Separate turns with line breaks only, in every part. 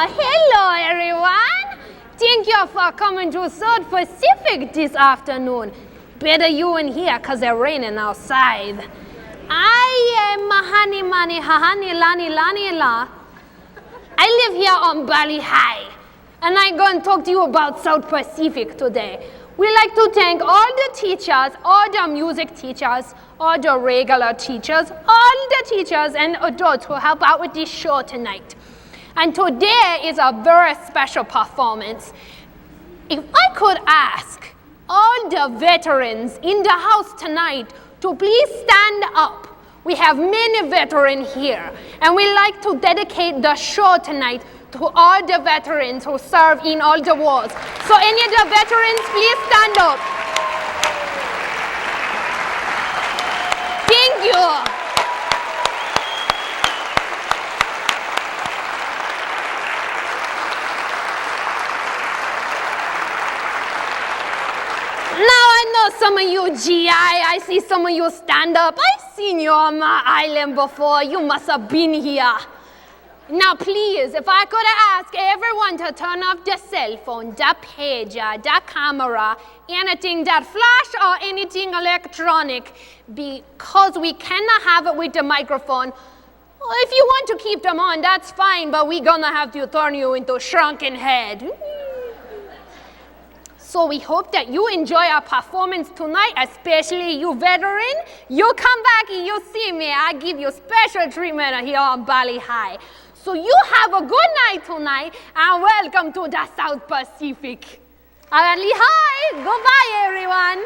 Hello everyone. Thank you for coming to South Pacific this afternoon. Better you in here because it's raining outside. I am Mahani Mani Hahani Lani Lani La. I live here on Bali High, and I'm going to talk to you about South Pacific today. We like to thank all the teachers, all the music teachers, all the regular teachers, all the teachers and adults who help out with this show tonight. And today is a very special performance. If I could ask all the veterans in the house tonight to please stand up. We have many veterans here, and we like to dedicate the show tonight to all the veterans who serve in all the wars. So any of the veterans, please stand up. Thank you. Now I know some of you GI, I see some of you stand up. I've seen you on my island before. You must have been here. Now please, if I could ask everyone to turn off the cell phone, the pager, the camera, anything that flash or anything electronic, because we cannot have it with the microphone. If you want to keep them on, that's fine, but we're gonna have to turn you into a shrunken head. So we hope that you enjoy our performance tonight, especially you veteran. You come back and you see me. I give you special treatment here on Bali High. So you have a good night tonight, and welcome to the South Pacific. Bali High, goodbye everyone.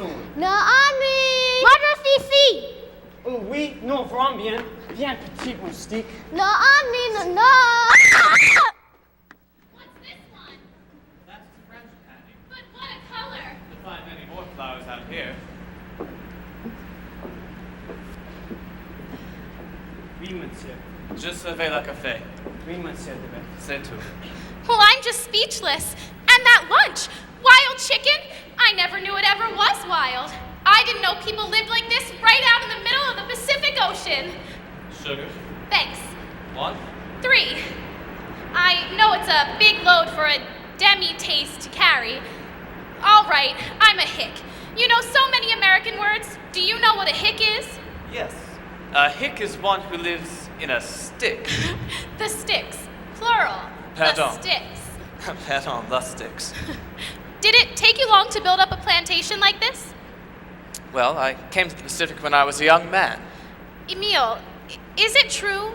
soon.
Nani! Mother Fifi!
Oh oui, non, vraiment bien. Viens, petit moustique.
Nani, no.
What's this one?
That's French patty.
But what a color!
You'll find many more flowers out here.
Oui, monsieur.
Je surveille la café.
Oui, monsieur Debet.
C'est tout.
Well, I'm just speechless. And that lunch! Wild chicken? I never knew it ever was wild. I didn't know people lived like this right out in the middle of the Pacific Ocean.
Sugar?
Thanks.
1?
3. I know it's a big load for a demi-taste to carry. All right, I'm a hick. You know so many American words. Do you know what a hick is?
Yes. A hick is one who lives in a stick.
The sticks. Plural.
Pardon.
The sticks.
Pardon, the sticks.
Did it take you long to build up a plantation like this?
Well, I came to the Pacific when I was a young man.
Emil, is it true?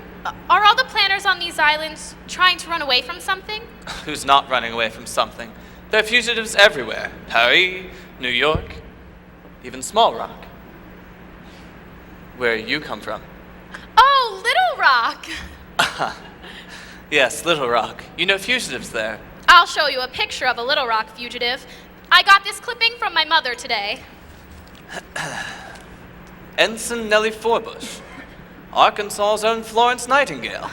Are all the planters on these islands trying to run away from something?
Who's not running away from something? There are fugitives everywhere. Paris, New York, even Small Rock. Where you come from?
Oh, Little Rock!
Yes, Little Rock. You know fugitives there.
I'll show you a picture of a Little Rock fugitive. I got this clipping from my mother today.
Ensign Nellie Forbush, Arkansas's own Florence Nightingale.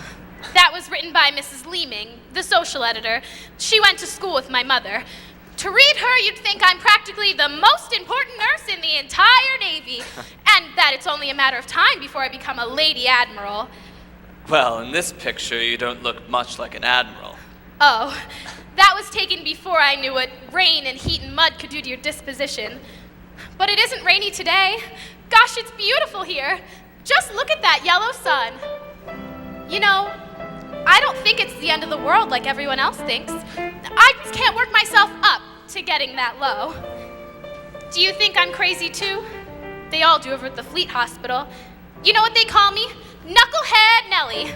That was written by Mrs. Leeming, the social editor. She went to school with my mother. To read her, you'd think I'm practically the most important nurse in the entire Navy, and that it's only a matter of time before I become a Lady Admiral.
Well, in this picture, you don't look much like an admiral.
Oh, that was taken before I knew what rain and heat and mud could do to your disposition. But it isn't rainy today. Gosh, it's beautiful here. Just look at that yellow sun. You know, I don't think it's the end of the world like everyone else thinks. I just can't work myself up to getting that low. Do you think I'm crazy too? They all do over at the Fleet Hospital. You know what they call me? Knucklehead Nellie.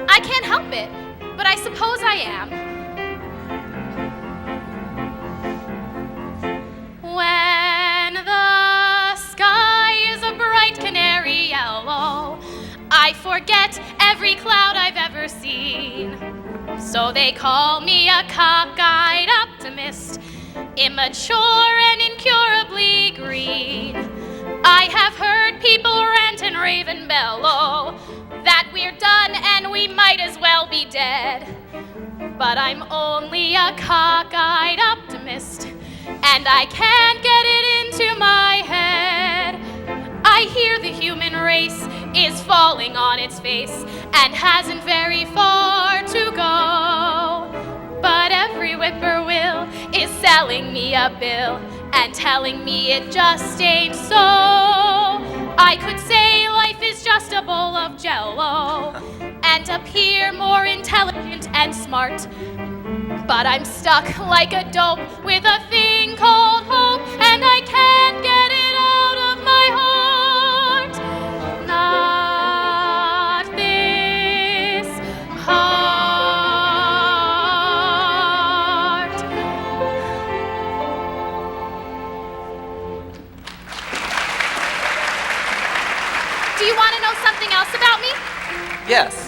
I can't help it, but I suppose I am. When the sky is a bright canary yellow, I forget every cloud I've ever seen. So they call me a cockeyed optimist, immature and incurably green. I have heard people rant and rave and bellow that we're done and we might as well be dead. But I'm only a cockeyed optimist, and I can't get it into my head. I hear the human race is falling on its face and hasn't very far to go. But every whippoorwill is selling me a bill and telling me it just ain't so. I could say life is just a bowl of jello and appear more intelligent and smart. But I'm stuck like a dope with a thing called hope, and I can't get it out of my heart. Not this heart. Do you want to know something else about me?
Yes.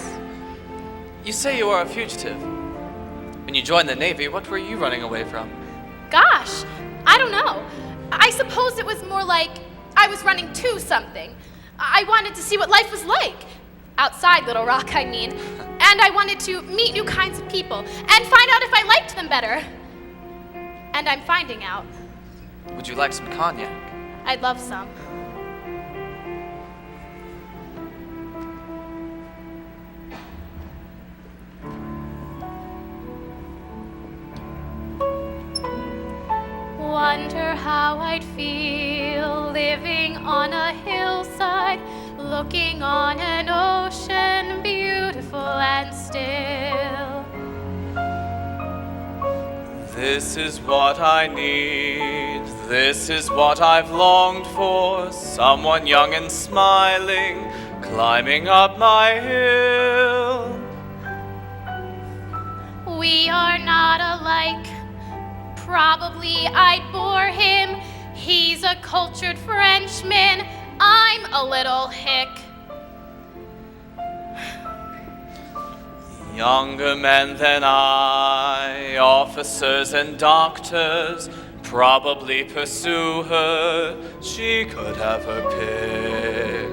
You say you are a fugitive. When you joined the Navy, what were you running away from?
Gosh, I don't know. I suppose it was more like I was running to something. I wanted to see what life was like. Outside Little Rock, I mean. And I wanted to meet new kinds of people and find out if I liked them better. And I'm finding out.
Would you like some cognac?
I'd love some. Wonder how I'd feel living on a hillside, looking on an ocean beautiful and still.
This is what I need. This is what I've longed for. Someone young and smiling, climbing up my hill. We
are not alike. Probably I'd bore him. He's a cultured Frenchman. I'm a little hick.
Younger men than I, officers and doctors, probably pursue her. She could have her pick.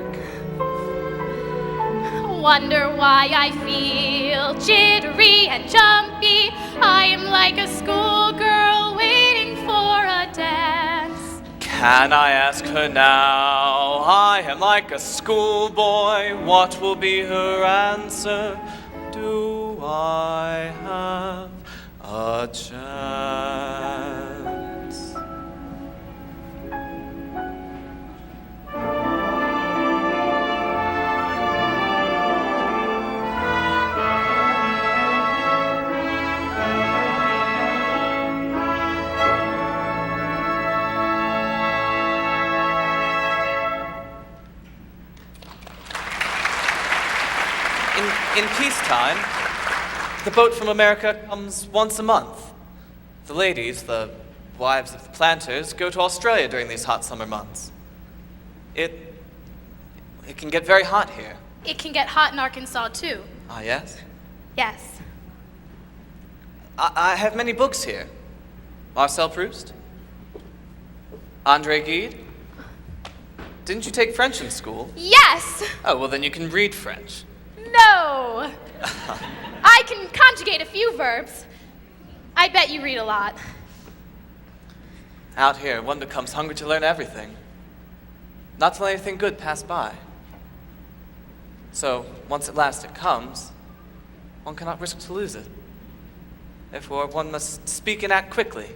Wonder why I feel jittery and jumpy. I am like a schoolgirl waiting for a dance.
Can I ask her now? I am like a schoolboy. What will be her answer? Do I have a chance? In peacetime, the boat from America comes once a month. The ladies, the wives of the planters, go to Australia during these hot summer months. It can get very hot here.
It can get hot in Arkansas, too.
Ah, yes?
Yes.
I have many books here. Marcel Proust? André Gide? Didn't you take French in school?
Yes!
Oh, well then you can read French.
No! I can conjugate a few verbs. I bet you read a lot.
Out here, one becomes hungry to learn everything. Not to let anything good pass by. So, once at last it comes, one cannot risk to lose it. Therefore, one must speak and act quickly.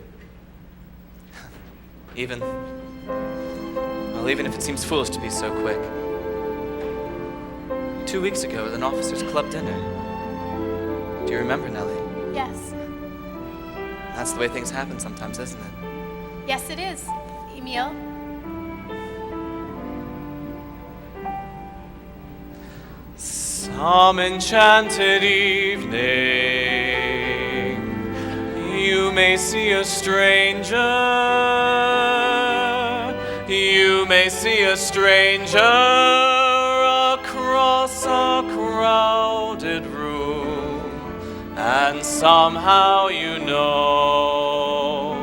Even if it seems foolish to be so quick. 2 weeks ago at an officers' club dinner. Do you remember, Nellie?
Yes.
That's the way things happen sometimes, isn't it?
Yes, it is, Emile.
Some enchanted evening, you may see a stranger. You may see a stranger across a crowded room, and somehow you know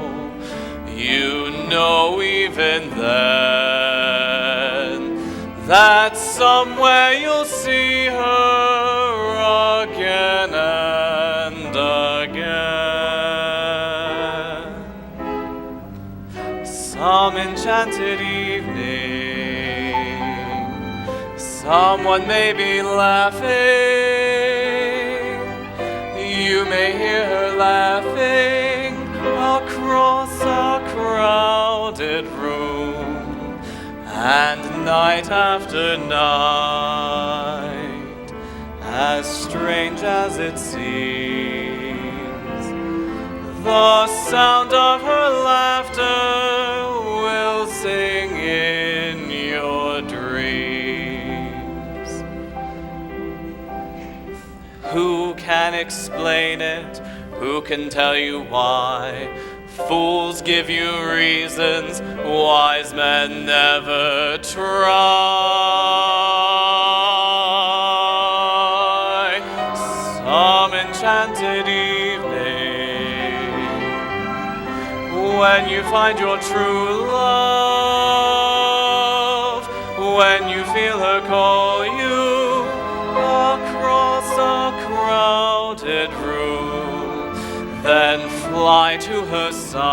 even then, that somewhere you'll see her again and again. Some enchanted evening, someone may be laughing. You may hear her laughing across a crowded room, and night after night, as strange as it seems, the sound of her laughter will sing in your dreams. Who can explain it? Who can tell you why? Fools give you reasons, wise men never try. Some enchanted evening, when you find your true love, when you feel her call you across a crowded room, then fly to her side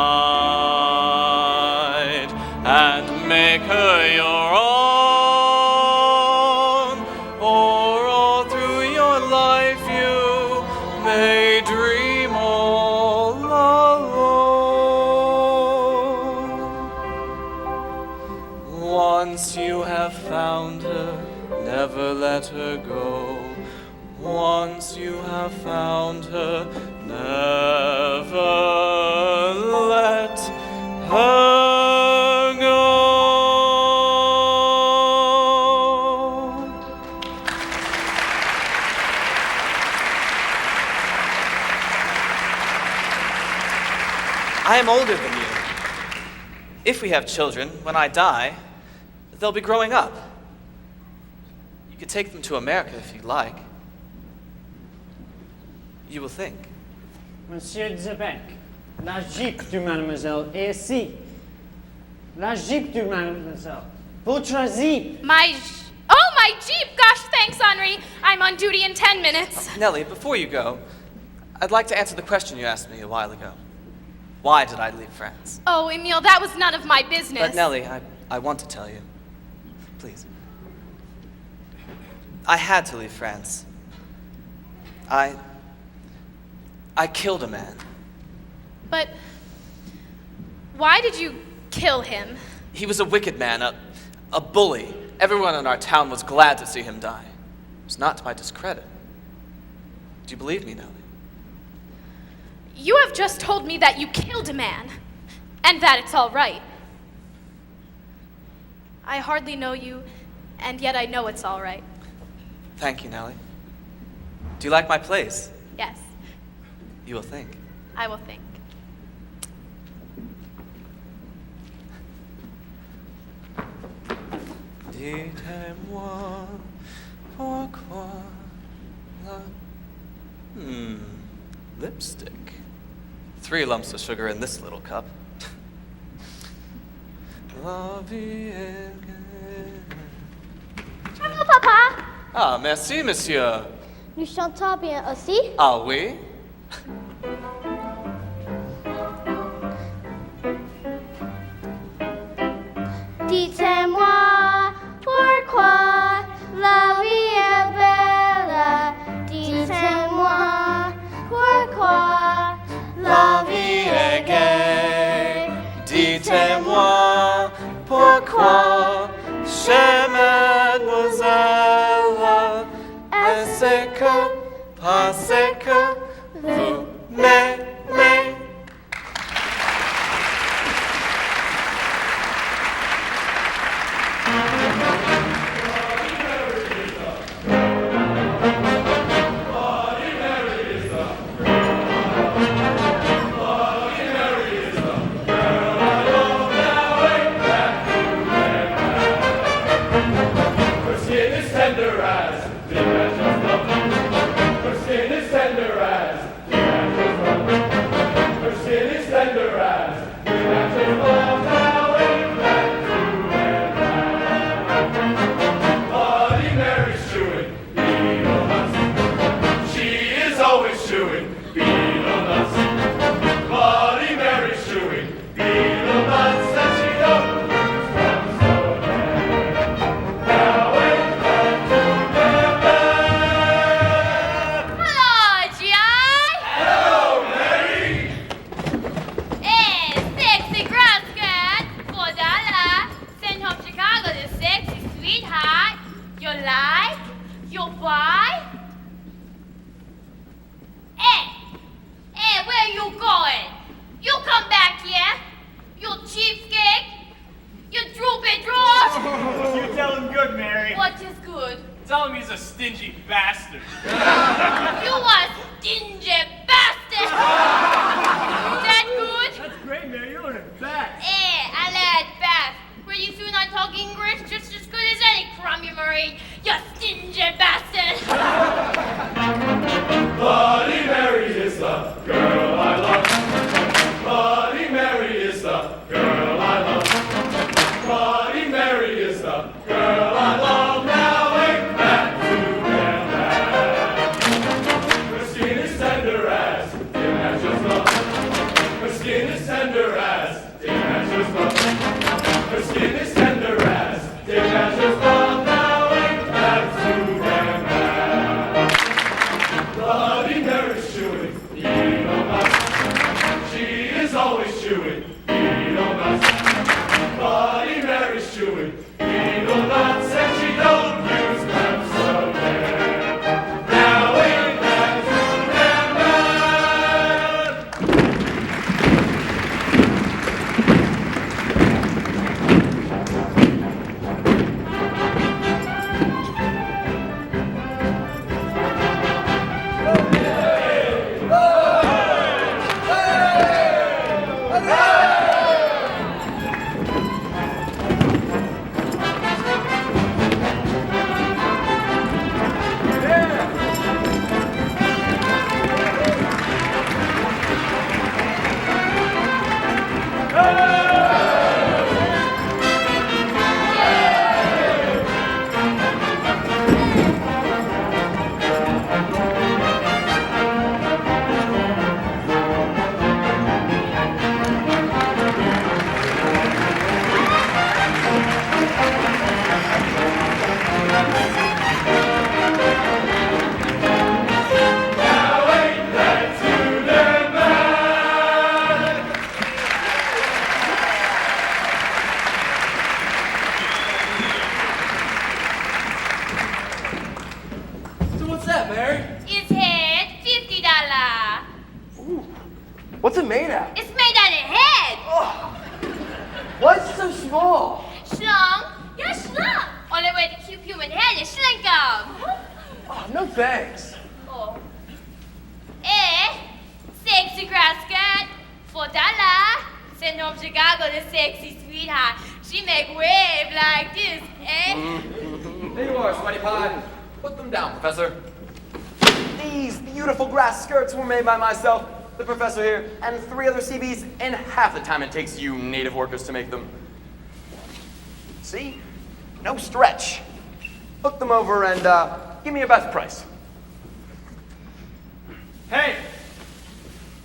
and make her your own. Or all through your life you may dream all alone. Once you have found her, never let her go. Once you have found her, never let her go. I am older than you. if we have children, when I die, they'll be growing up. You could take them to America if you'd like. You will think.
Monsieur Zebec, la jeep du mademoiselle est ici. La jeep du mademoiselle. Votre jeep.
My Jeep! Gosh, thanks, Henri. I'm on duty in 10 minutes.
Nellie, before you go, I'd like to answer the question you asked me a while ago. Why did I leave France?
Oh, Emile, that was none of my business.
But Nellie, I want to tell you. Please. I had to leave France. I killed a man.
But why did you kill him?
He was a wicked man, a bully. Everyone in our town was glad to see him die. It was not to my discredit. Do you believe me, Nellie?
You have just told me that you killed a man, and that it's all right. I hardly know you, and yet I know it's all right.
Thank you, Nellie. Do you like my place?
Yes,
You will think.
I will think.
Dites-moi pourquoi la... Lipstick. 3 lumps of sugar in this little cup. La vie est...
Bravo, papa.
Ah, merci, monsieur.
Nous chantons bien aussi.
Ah oui?
Dites-moi pourquoi la vie est belle. Dites-moi pourquoi
La vie est gaie. Dites-moi pourquoi chez mademoiselle est-ce que, parce que vous m'aimez.
Tell him he's a stingy bastard.
You a stingy bastard! That good?
That's great, Mary. You learned it fast.
I learned fast. Pretty soon I talk English just as good as any crumb you marine. You stingy bastard!
Bloody Mary is the girl I love. Bloody Mary is the girl I love. Bloody Mary is the girl I love. Now ain't that too damn bad? Her skin is tender as dim as your love. Her skin is tender as dim as your love. Her skin is tender as dim as your love. Now ain't that too damn bad? Bloody Mary's chewing,
What's it made out of?
It's made out of head.
Why is it so small?
Schlong, you're schlong. Only way to keep human head is shrink 'em.
Oh, no thanks.
Oh. Sexy grass skirt, $4. Send home Chicago the sexy sweetheart. She make wave like this,
There you are, Sweaty Pie. Put them down, Professor. These beautiful grass skirts were made by myself, the professor here, and 3 other CBs in half the time it takes you native workers to make them. See? No stretch. Look them over and give me your best price.
Hey,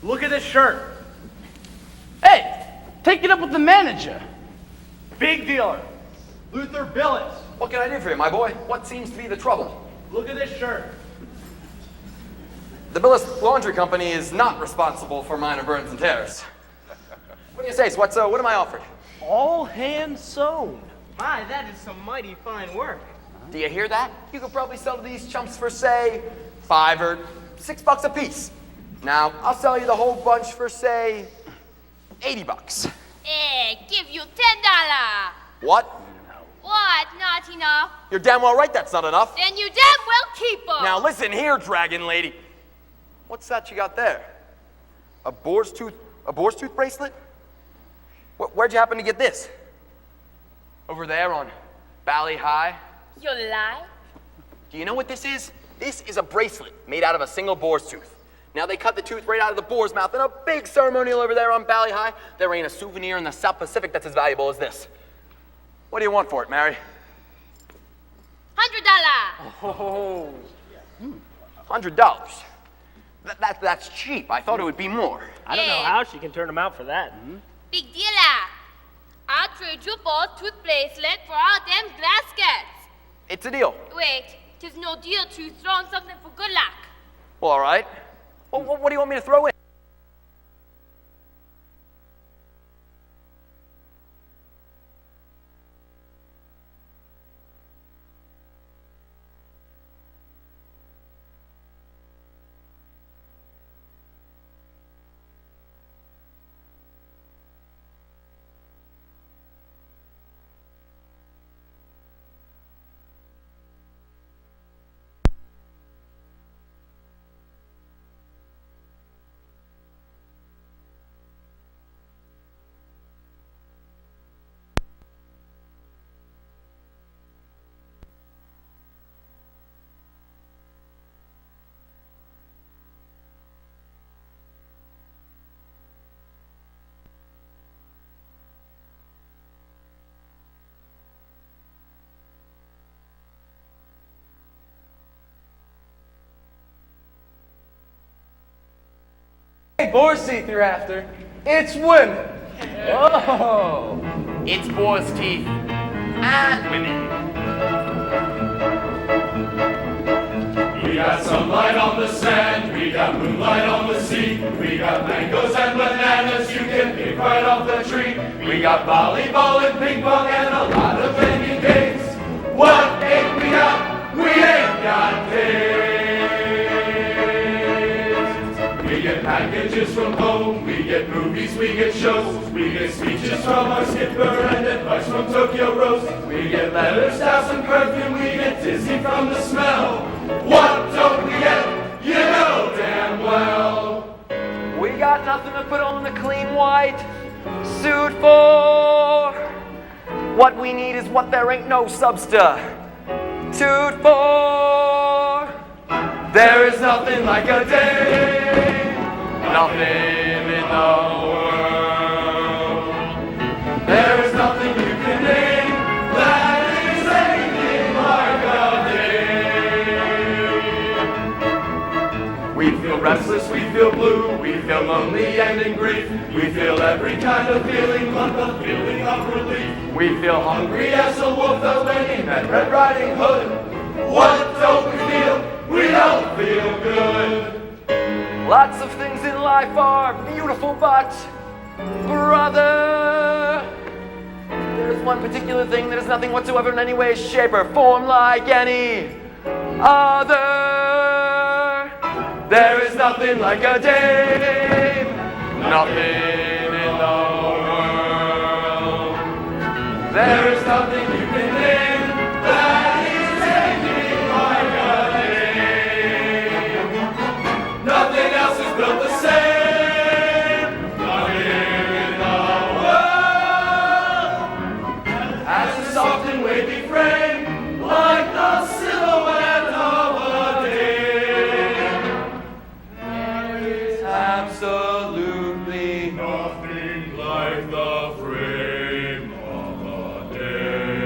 look at this shirt.
Hey, take it up with the manager.
Big dealer, Luther Billets.
What can I do for you, my boy? What seems to be the trouble?
Look at this shirt.
The Billis Laundry Company is not responsible for minor burns and tears. What do you say, Sweatso? What am I offered?
All hand sewn. My, that is some mighty fine work.
Do you hear that? You could probably sell these chumps for, say, $5 or $6 a piece. Now, I'll sell you the whole bunch for, say, $80.
Give you $10.
What?
What? Not enough?
You're damn well right that's not enough.
Then you damn well keep 'em.
Now listen here, dragon lady. What's that you got there? A boar's tooth bracelet? Where'd you happen to get this? Over there on Bally High?
You lie?
Do you know what this is? This is a bracelet made out of a single boar's tooth. Now they cut the tooth right out of the boar's mouth in a big ceremonial over there on Bally High. There ain't a souvenir in the South Pacific that's as valuable as this. What do you want for it, Mary?
$100.
Oh, $100. That's cheap. I thought it would be more.
I don't know how she can turn them out for that.
Big dealer. I'll trade you both tooth bracelet for all them glass skirts.
It's a deal.
Wait, 'tis no deal to throw in something for good luck.
Well, all right. Well, what do you want me to throw in?
Hey, boar's teeth you're after. It's women.
Whoa! It's boar's teeth and women.
We got sunlight on the sand, we got moonlight on the sea, we got mangoes and bananas you can pick right off the tree. We got volleyball and ping pong and a lot of vending games. What ain't we got? We ain't got kids. We get packages from home, we get movies, we get shows, we get speeches from our skipper and advice from Tokyo Rose. We get leather staffs and perfume, we get dizzy from the smell. What don't we get? You know damn well.
We got nothing to put on the clean white suit for. What we need is what there ain't no substitute for. There is nothing like a day, nothing in the world. There is nothing you can name that is anything like a day. We feel restless, we feel blue, we feel lonely and in grief. We feel every kind of feeling but the feeling of relief. We feel hungry as a wolf that when he met Red Riding Hood. What don't we feel? We don't feel good. Lots of things in life are beautiful, but brother, there's one particular thing that is nothing whatsoever in any way, shape, or form like any other. There is nothing like a dame, Nothing in the world. There is nothing you can name that is anything like a name. Nothing else is built the same. Nothing in the world has a soft and wavy frame like the silhouette of a dame. There is absolutely nothing like the frame of a dame.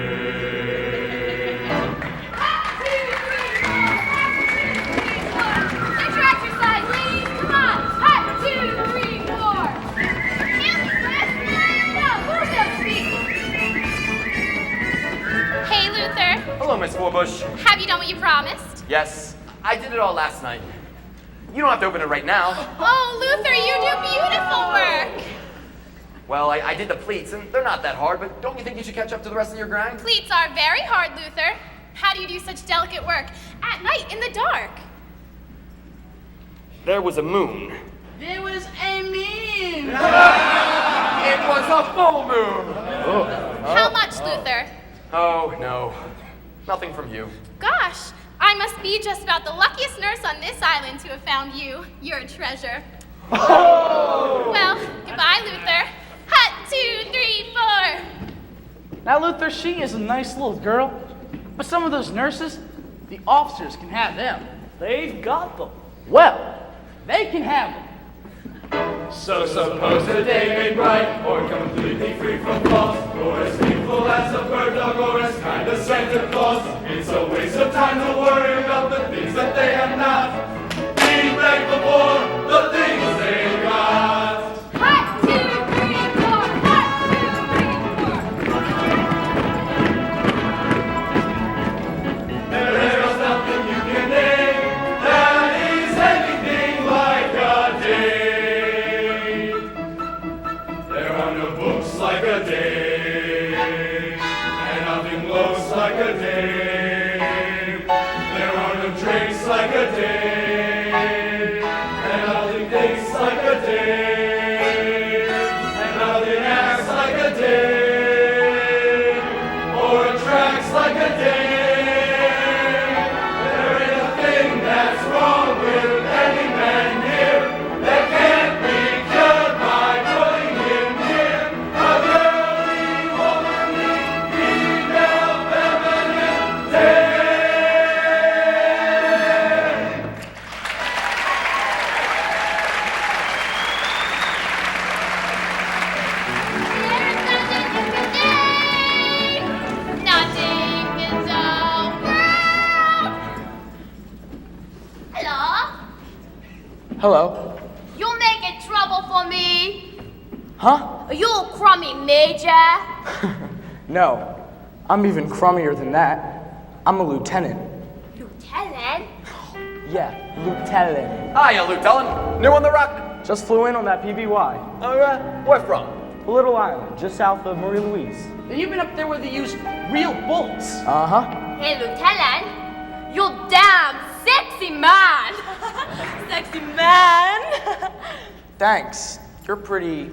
Get your exercise, ladies. Come on. 1, 2, 3, 4. Hey, Luther.
Hello, Miss Forbush.
Have you done what you promised?
Yes, I did it all last night. You don't have to open it right now.
Oh, Luther, you do beautiful work.
Well, I did the pleats, and they're not that hard, but don't you think you should catch up to the rest of your grind?
Pleats are very hard, Luther. How do you do such delicate work at night in the dark?
There was a moon.
There was a moon.
It was a full moon.
How much, Luther?
Oh, no. Nothing from you.
Gosh, I must be just about the luckiest nurse on this island to have found you. You're a treasure.
Oh!
Well, goodbye, Luther. 1, 2, 3, 4.
Now, Luther, she is a nice little girl, but some of those nurses, the officers can have them. They've got them. Well, they can have them.
So suppose a day made bright, or completely free from flaws, or as beautiful as a bird dog, or as kind as Santa Claus. It's a waste of time to worry about the things that they have not. Be thankful for the things they got.
1, 2, 3, 4. 1, 2, 3, 4.
There is nothing you can name that is anything like a day. There are no books like a day, and nothing looks like a day. There are no drinks like a day, and nothing thinks like a day, and nothing acts like a day, or attracts like a day. There ain't a thing that's wrong with any man here that can't be cured by putting him near a girly, womanly, female, feminine day.
Nothing is a world. Hello?
Hello.
You making trouble for me?
Huh?
Are you a crummy major?
No, I'm even crummier than that. I'm a lieutenant.
Lieutenant?
Yeah, lieutenant.
Hiya, Lieutenant. New on the rock.
Just flew in on that PBY.
Where from?
A little island just south of Marie Louise.
And you've been up there where they use real bullets.
Uh-huh.
Hey, Lieutenant, you damn sexy man. Sexy man.
Thanks. You're pretty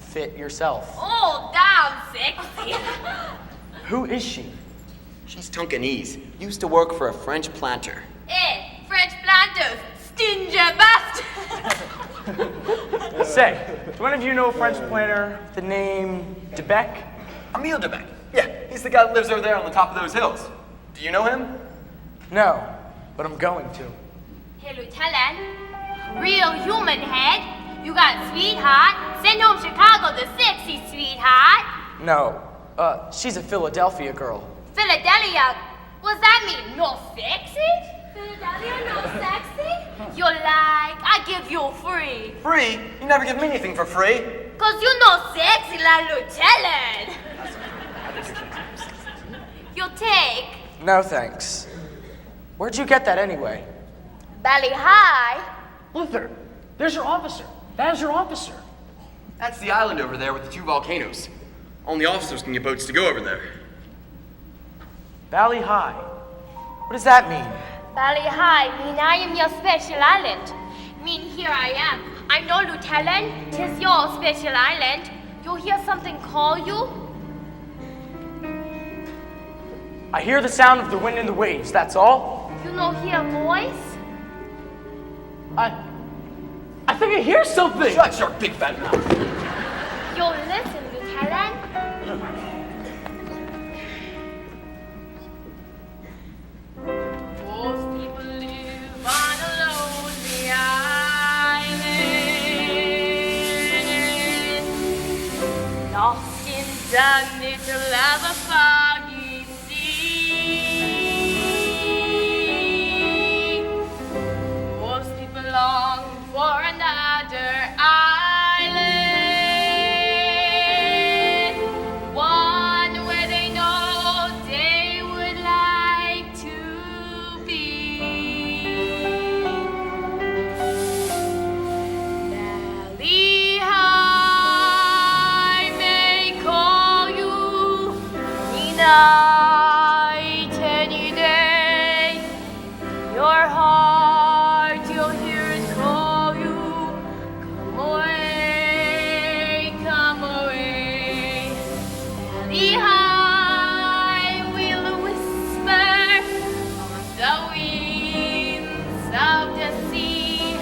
fit yourself.
Oh, damn sexy.
Who is she?
She's Tonkinese. Used to work for a French planter.
Hey, French planters, stingy bastard.
Say, do one of you know a French planter with the name Debec?
Emile Debec. Yeah, he's the guy that lives over there on the top of those hills. Do you know him?
No, but I'm going to.
Hey, Lieutenant, real human head. You got sweetheart. Send home Chicago, the sexy sweetheart.
No, she's a Philadelphia girl.
Philadelphia, what's that mean? No sexy? Philadelphia, no sexy? You like, I give you free.
Free? You never give me anything for free.
Cause you know sexy like Lieutenant. You take
No thanks. Where'd you get that anyway?
Belly High.
Luther, there's your officer. That is your officer.
That's the island over there with the 2 volcanoes. Only officers can get boats to go over there.
Valley High. What does that mean?
Belly High mean I am your special island. Mean here I am. I know, Lieutenant. 'Tis your special island. You'll hear something call you.
I hear the sound of the wind and the waves, that's all.
You know, hear a voice.
I think I hear something.
Shut your big fat mouth.
You'll listen, Lieutenant.
Most people live on a lonely island, lost in the middle of a foggy sea. Most people long for another island, one where they know they would like to be. Valley High may call you any night, any day. Your heart, you'll hear it call you. Come away, come away. Valley High will whisper on the winds of the sea.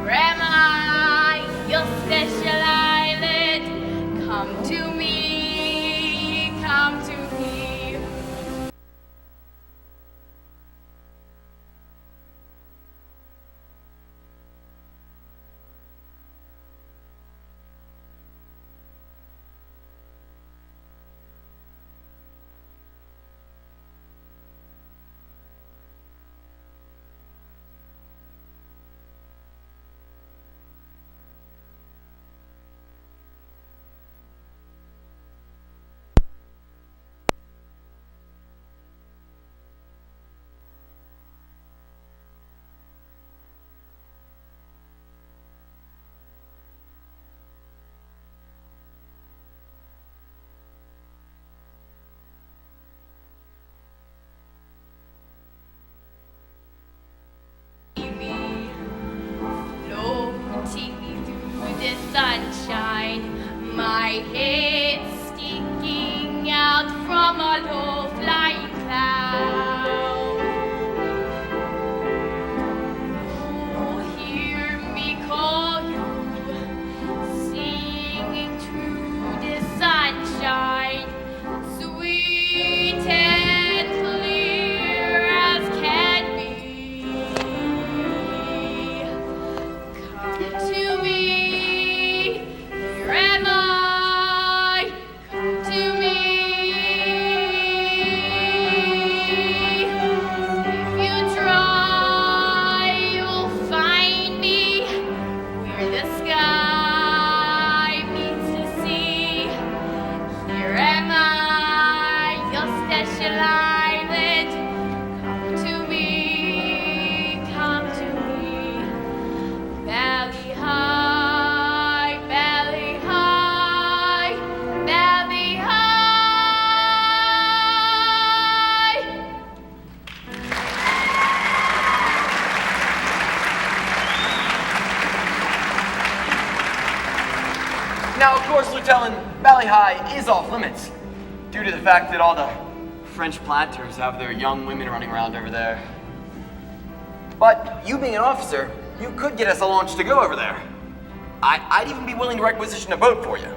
Here am I, your special island. Come to me, come to me. Floating through the sunshine, my head sticking out from a low-flying cloud. Oh, hear me call you, singing through the sunshine, sweet and clear as can be. Come to me, here am I. Come to me. If you try, you'll find me where the sky meets the sea. Here am I, your special island. Come to me, come to me. Valley high, valley high, valley high.
Now, of course, Lieutenant, Valley High is off limits due to the fact that all the French planters have their young women running around over there. But you being an officer, you could get us a launch to go over there. I'd even be willing to requisition a boat for you.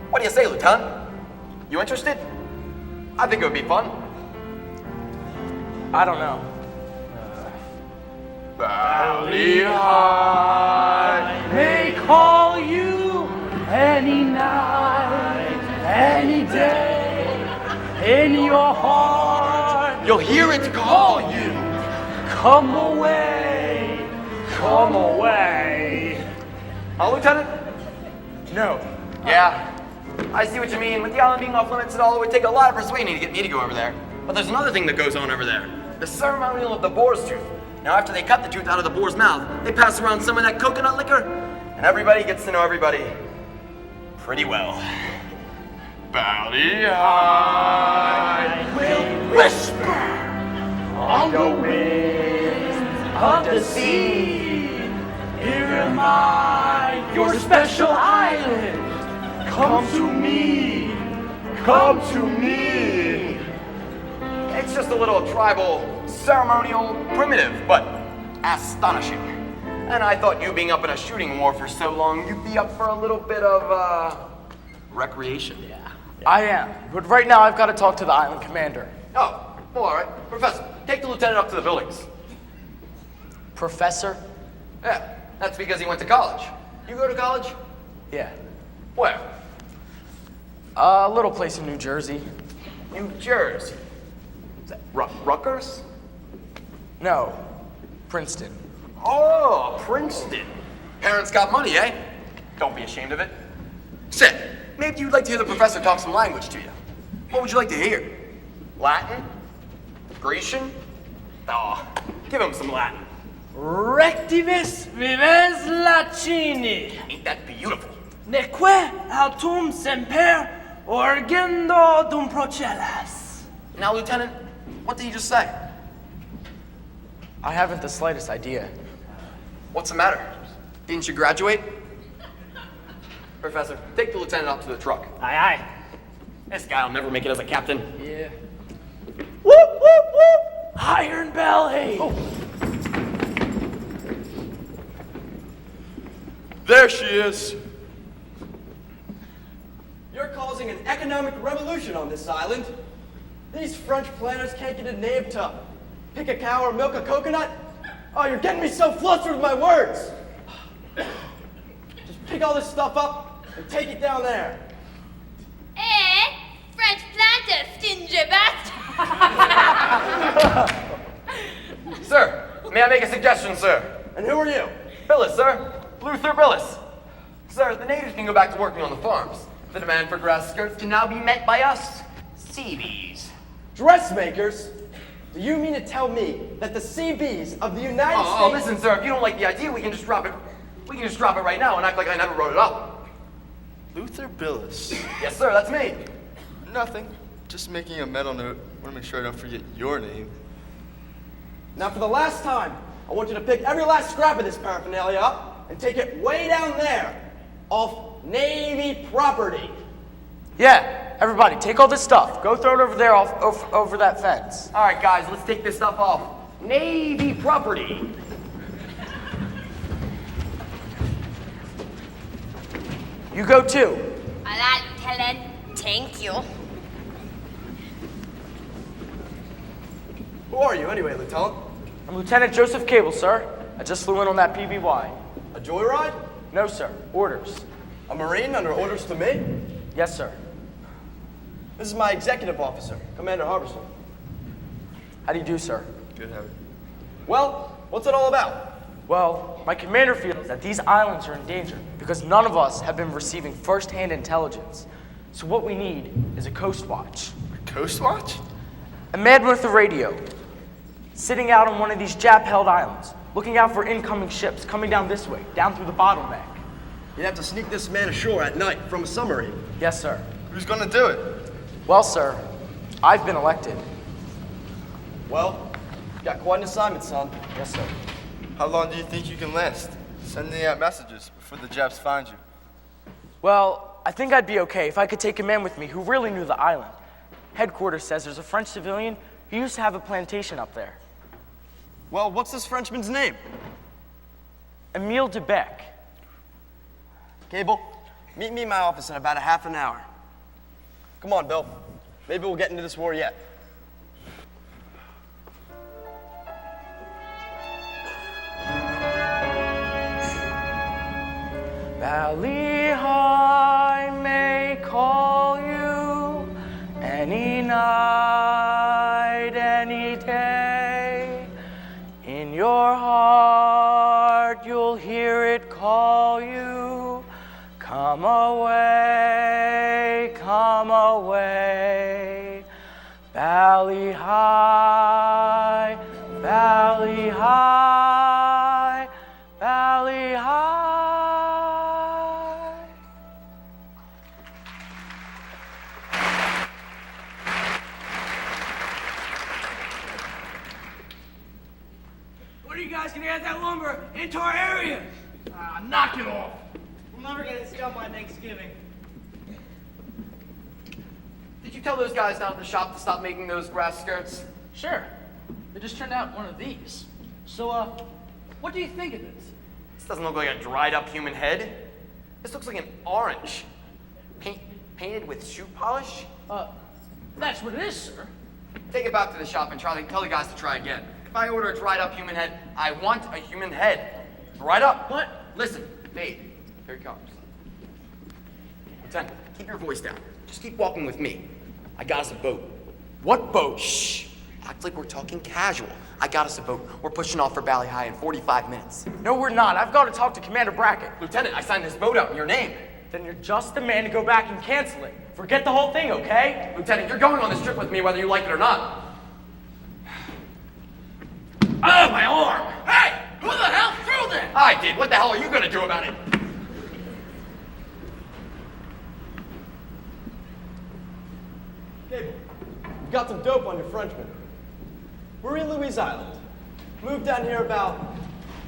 What do you say, Lieutenant? You interested? I think it would be fun.
I don't know.
Valley High
May call you any night, any day, in your heart.
You'll hear it call you.
Come away, come away.
Lieutenant?
No.
Yeah, I see what you mean. With the island being off limits and all, it would take a lot of persuading to get me to go over there. But there's another thing that goes on over there. The ceremonial of the boar's tooth. Now, after they cut the tooth out of the boar's mouth, they pass around some of that coconut liquor, and everybody gets to know everybody pretty well.
Valley High
Will whisper on the winds of the sea. Here am am I, your special island. Come to me. Come to me.
It's just a little tribal, ceremonial, primitive, but astonishing. And I thought you being up in a shooting war for so long, you'd be up for a little bit of, recreation.
Yeah. I am, but right now I've got to talk to the island commander.
Oh, well, all right. Professor, take the lieutenant up to the buildings.
Professor?
Yeah, that's because he went to college. You go to college?
Yeah.
Where?
A little place in New Jersey.
New Jersey. Is that Rutgers?
No, Princeton.
Oh, Princeton. Parents got money, eh? Don't be ashamed of it. Sit. Maybe you'd like to hear the professor talk some language to you. What would you like to hear? Latin? Grecian? Oh, give him some Latin.
Rectivis vives Lacini.
Ain't that beautiful?
Neque autum semper orgendo dum procellas.
Now, Lieutenant, what did he just say?
I haven't the slightest idea.
What's the matter? Didn't you graduate? Professor, take the lieutenant up to the truck.
Aye, aye.
This guy'll never make it as a captain.
Yeah.
Whoop, whoop, whoop! Iron belly!
Oh.
There she is.
You're causing an economic revolution on this island. These French planters can't get a name to pick a cow or milk a coconut. Oh, you're getting me so flustered with my words. Just pick all this stuff up and take it down there.
Eh? French planter, stingy bastard.
Sir, may I make a suggestion, sir?
And who are you?
Billis, sir. Luther Billis. Sir, the natives can go back to working on the farms. The demand for grass skirts can now be met by us, CBs.
Dressmakers? Do you mean to tell me that the CBs of the United States...
Oh, listen, sir, if you don't like the idea, we can just drop it. We can just drop it right now and act like I never wrote it up.
Luther Billis.
Yes, sir, that's me.
Nothing. Just making a mental note. Want to make sure I don't forget your name.
Now, for the last time, I want you to pick every last scrap of this paraphernalia up and take it way down there, off Navy property.
Yeah, everybody, take all this stuff. Go throw it over there, over that fence.
All right, guys, let's take this stuff off Navy property.
You go too.
All right, Lieutenant. Thank you.
Who are you anyway, Lieutenant?
I'm Lieutenant Joseph Cable, sir. I just flew in on that PBY.
A joyride?
No, sir. Orders.
A Marine under orders to me?
Yes, sir.
This is my executive officer, Commander Harbison.
How do you do, sir?
Good, Harry.
Well, what's it all about?
Well, my commander feels that these islands are in danger because none of us have been receiving first-hand intelligence. So what we need is a Coast Watch.
Coast Watch?
A man with a radio, sitting out on one of these Jap-held islands, looking out for incoming ships coming down this way, down through the bottleneck.
You'd have to sneak this man ashore at night from a submarine.
Yes, sir.
Who's gonna do it?
Well, sir, I've been elected.
Well, you got quite an assignment, son.
Yes, sir.
How long do you think you can last? Sending out messages before the Japs find you.
Well, I think I'd be okay if I could take a man with me who really knew the island. Headquarters says there's a French civilian who used to have a plantation up there.
Well, what's this Frenchman's name?
Emile de Bec.
Cable, meet me in my office in about a half an hour. Come on, Bill. Maybe we'll get into this war yet.
Valley High may call you any night, any day. In your heart, you'll hear it call you. Come away, come away. Valley High, Valley High, Valley High.
When are you guys gonna get that lumber into our area? Knock it off. We'll never get it done by Thanksgiving.
Did you tell those guys down at the shop to stop making those grass skirts?
Sure. They just turned out one of these. So, what do you think of this?
This doesn't look like a dried up human head. This looks like an orange. Painted with shoe polish?
That's what it is, sir.
Take it back to the shop and tell the guys to try again. If I order a dried up human head, I want a human head. Dried up.
What?
Listen, Dave, here he comes. Lieutenant, keep your voice down. Just keep walking with me. I got us a boat.
What boat?
Shh. Act like we're talking casual. I got us a boat. We're pushing off for Bali High in 45 minutes.
No, we're not. I've got to talk to Commander Brackett.
Lieutenant, I signed this boat out in your name.
Then you're just the man to go back and cancel it. Forget the whole thing, okay?
Lieutenant, you're going on this trip with me whether you like it or not.
Oh, my arm! Hey! Who the hell threw that?
I did. What the hell are you gonna do about it?
Cable, you've got some dope on your Frenchman. We're in Louise Island. Moved down here about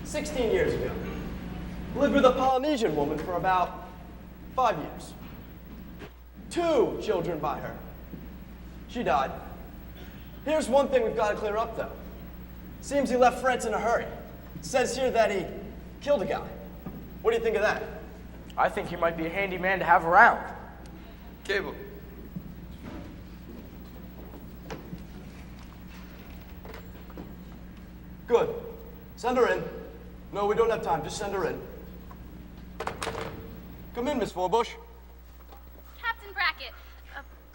16 years ago. Lived with a Polynesian woman for about 5 years. 2 children by her. She died. Here's one thing we've got to clear up, though. Seems he left France in a hurry. It says here that he killed a guy. What do you think of that?
I think he might be a handy man to have around.
Cable.
Good. Send her in. No, we don't have time. Just send her in. Come in, Miss Forbush.
Captain Brackett,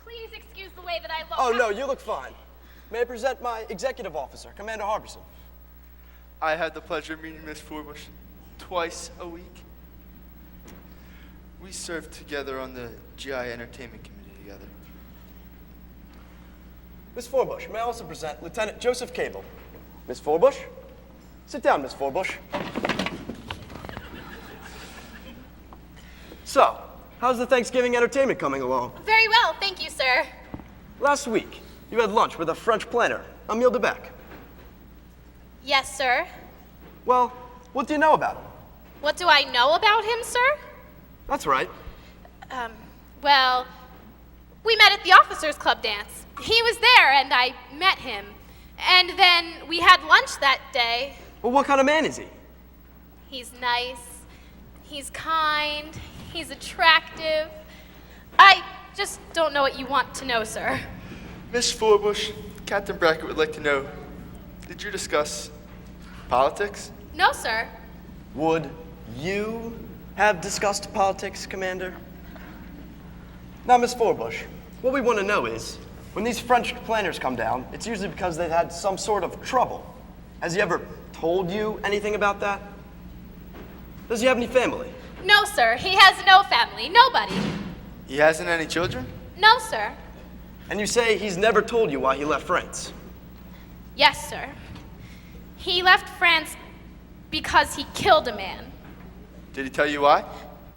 please excuse the way that I look.
Oh, no, you look fine. May I present my executive officer, Commander Harbison?
I had the pleasure of meeting Miss Forbush twice a week. We served together on the GI Entertainment Committee together.
Miss Forbush, may I also present Lieutenant Joseph Cable. Miss Forbush? Sit down, Miss Forbush. So, how's the Thanksgiving entertainment coming along?
Very well, thank you, sir.
Last week, you had lunch with a French planter, Emile Debec.
Yes, sir.
Well, what do you know about him?
What do I know about him, sir?
That's right.
Well, we met at the officers' club dance. He was there, and I met him. And then we had lunch that day.
Well, what kind of man is he?
He's nice. He's kind. He's attractive. I just don't know what you want to know, sir.
Miss Forbush, Captain Brackett would like to know, did you discuss politics?
No, sir.
Would you have discussed politics, Commander? Now, Miss Forbush, what we want to know is, when these French planners come down, it's usually because they've had some sort of trouble. Has he ever told you anything about that? Does he have any family?
No, sir. He has no family. Nobody.
He hasn't any children?
No, sir.
And you say he's never told you why he left France?
Yes, sir. He left France because he killed a man.
Did he tell you why?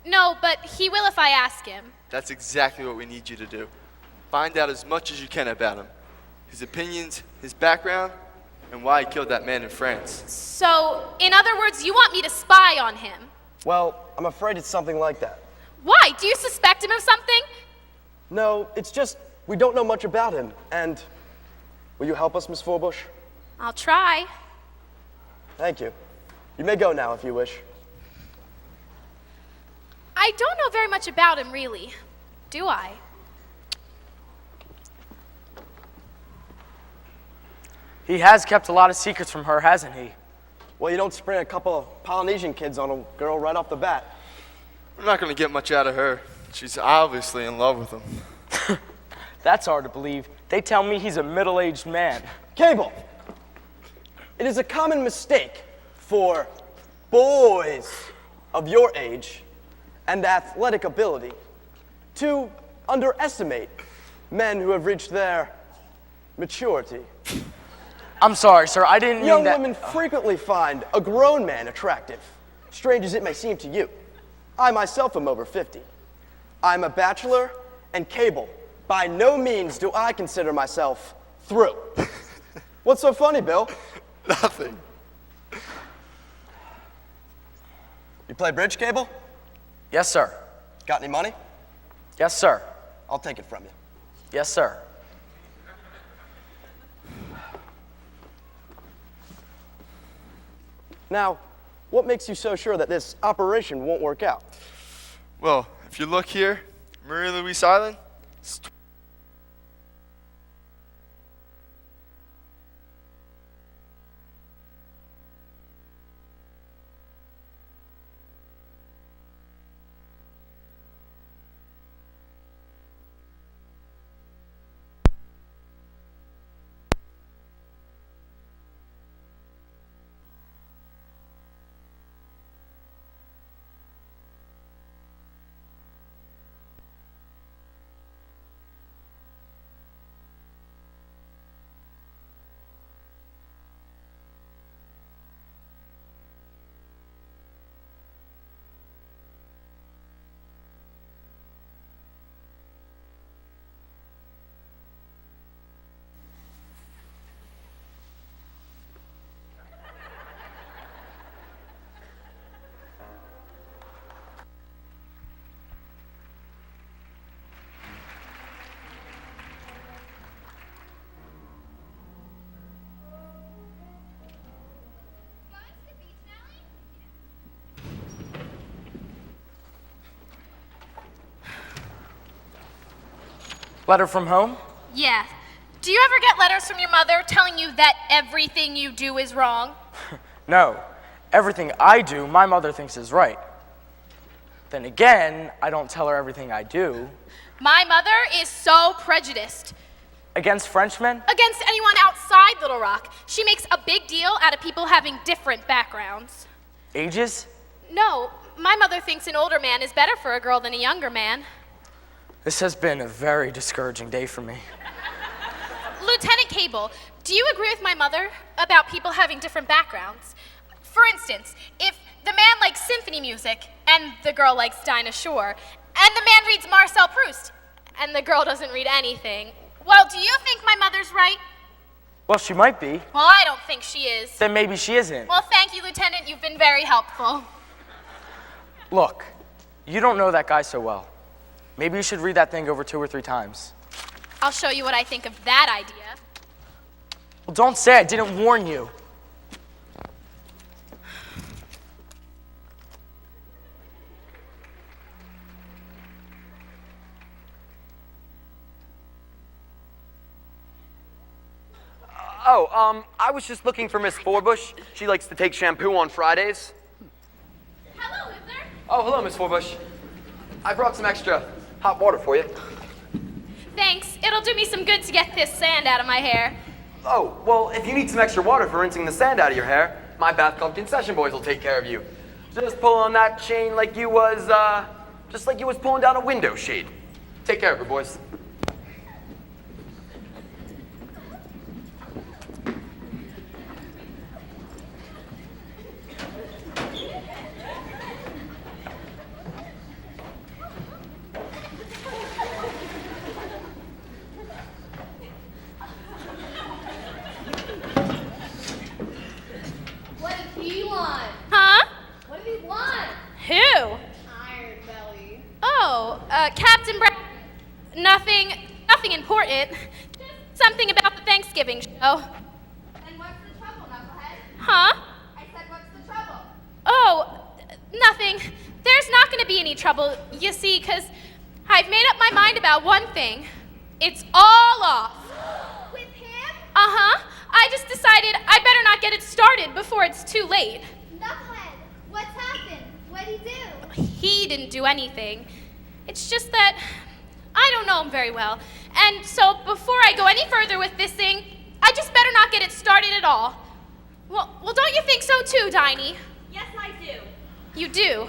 No, but he will if I ask him.
That's exactly what we need you to do. Find out as much as you can about him. His opinions, his background, and why he killed that man in France.
So, in other words, you want me to spy on him?
Well, I'm afraid it's something like that.
Why? Do you suspect him of something?
No, it's just we don't know much about him. And will you help us, Miss Forbush?
I'll try.
Thank you. You may go now if you wish.
I don't know very much about him, really. Do I?
He has kept a lot of secrets from her, hasn't he?
Well, you don't spring a couple of Polynesian kids on a girl right off the bat.
We're not going to get much out of her. She's obviously in love with him.
That's hard to believe. They tell me he's a middle-aged man.
Cable! It is a common mistake for boys of your age and athletic ability to underestimate men who have reached their maturity.
I'm sorry, sir. I didn't
Young
mean that.
women frequently find a grown man attractive, strange as it may seem to you. I myself am over 50. I'm a bachelor, and Cable, by no means do I consider myself through. What's so funny, Bill?
Nothing.
You play bridge, Cable?
Yes, sir.
Got any money?
Yes, sir.
I'll take it from you.
Yes, sir.
Now, what makes you so sure that this operation won't work out?
Well, if you look here, Marie Louise Island,
Letter from home?
Yeah. Do you ever get letters from your mother telling you that everything you do is wrong?
No. Everything I do, my mother thinks is right. Then again, I don't tell her everything I do.
My mother is so prejudiced
Against Frenchmen?
against anyone outside Little Rock. She makes a big deal out of people having different backgrounds.
Ages?
No, my mother thinks an older man is better for a girl than a younger man.
This has been a very discouraging day for me.
Lieutenant Cable, do you agree with my mother about people having different backgrounds? For instance, if the man likes symphony music and the girl likes Dinah Shore, and the man reads Marcel Proust and the girl doesn't read anything, well, do you think my mother's right?
Well, she might be.
Well, I don't think she is.
Then maybe she isn't.
Well, thank you, Lieutenant. You've been very helpful.
Look, you don't know that guy so well. Maybe you should read that thing over 2 or 3 times.
I'll show you what I think of that idea.
Well, don't say I didn't warn you.
I was just looking for Miss Forbush. She likes to take shampoo on Fridays.
Hello, Luther.
Oh, hello, Miss Forbush. I brought some extra hot water for you.
Thanks. It'll do me some good to get this sand out of my hair.
Oh, well, if you need some extra water for rinsing the sand out of your hair, my Bath Club concession boys will take care of you. Just pull on that chain like you was, just like you was pulling down a window shade. Take care of her, boys.
What did he want?
Huh?
What did he want?
Who?
Iron Belly.
Oh, Captain Brown. Nothing important. Just something about the Thanksgiving show.
Then what's the trouble, knucklehead?
Huh?
I said, what's the trouble?
Oh, nothing. There's not going to be any trouble, you see, because I've made up my mind about one thing. It's all off.
With him?
Uh-huh. I just decided I better not get it started before it's too late.
Knucklehead, what's happened? What'd he do?
He didn't do anything. It's just that I don't know him very well. And so before I go any further with this thing, I just better not get it started at all. Well, don't you think so too, Diney?
Yes, I do.
You do?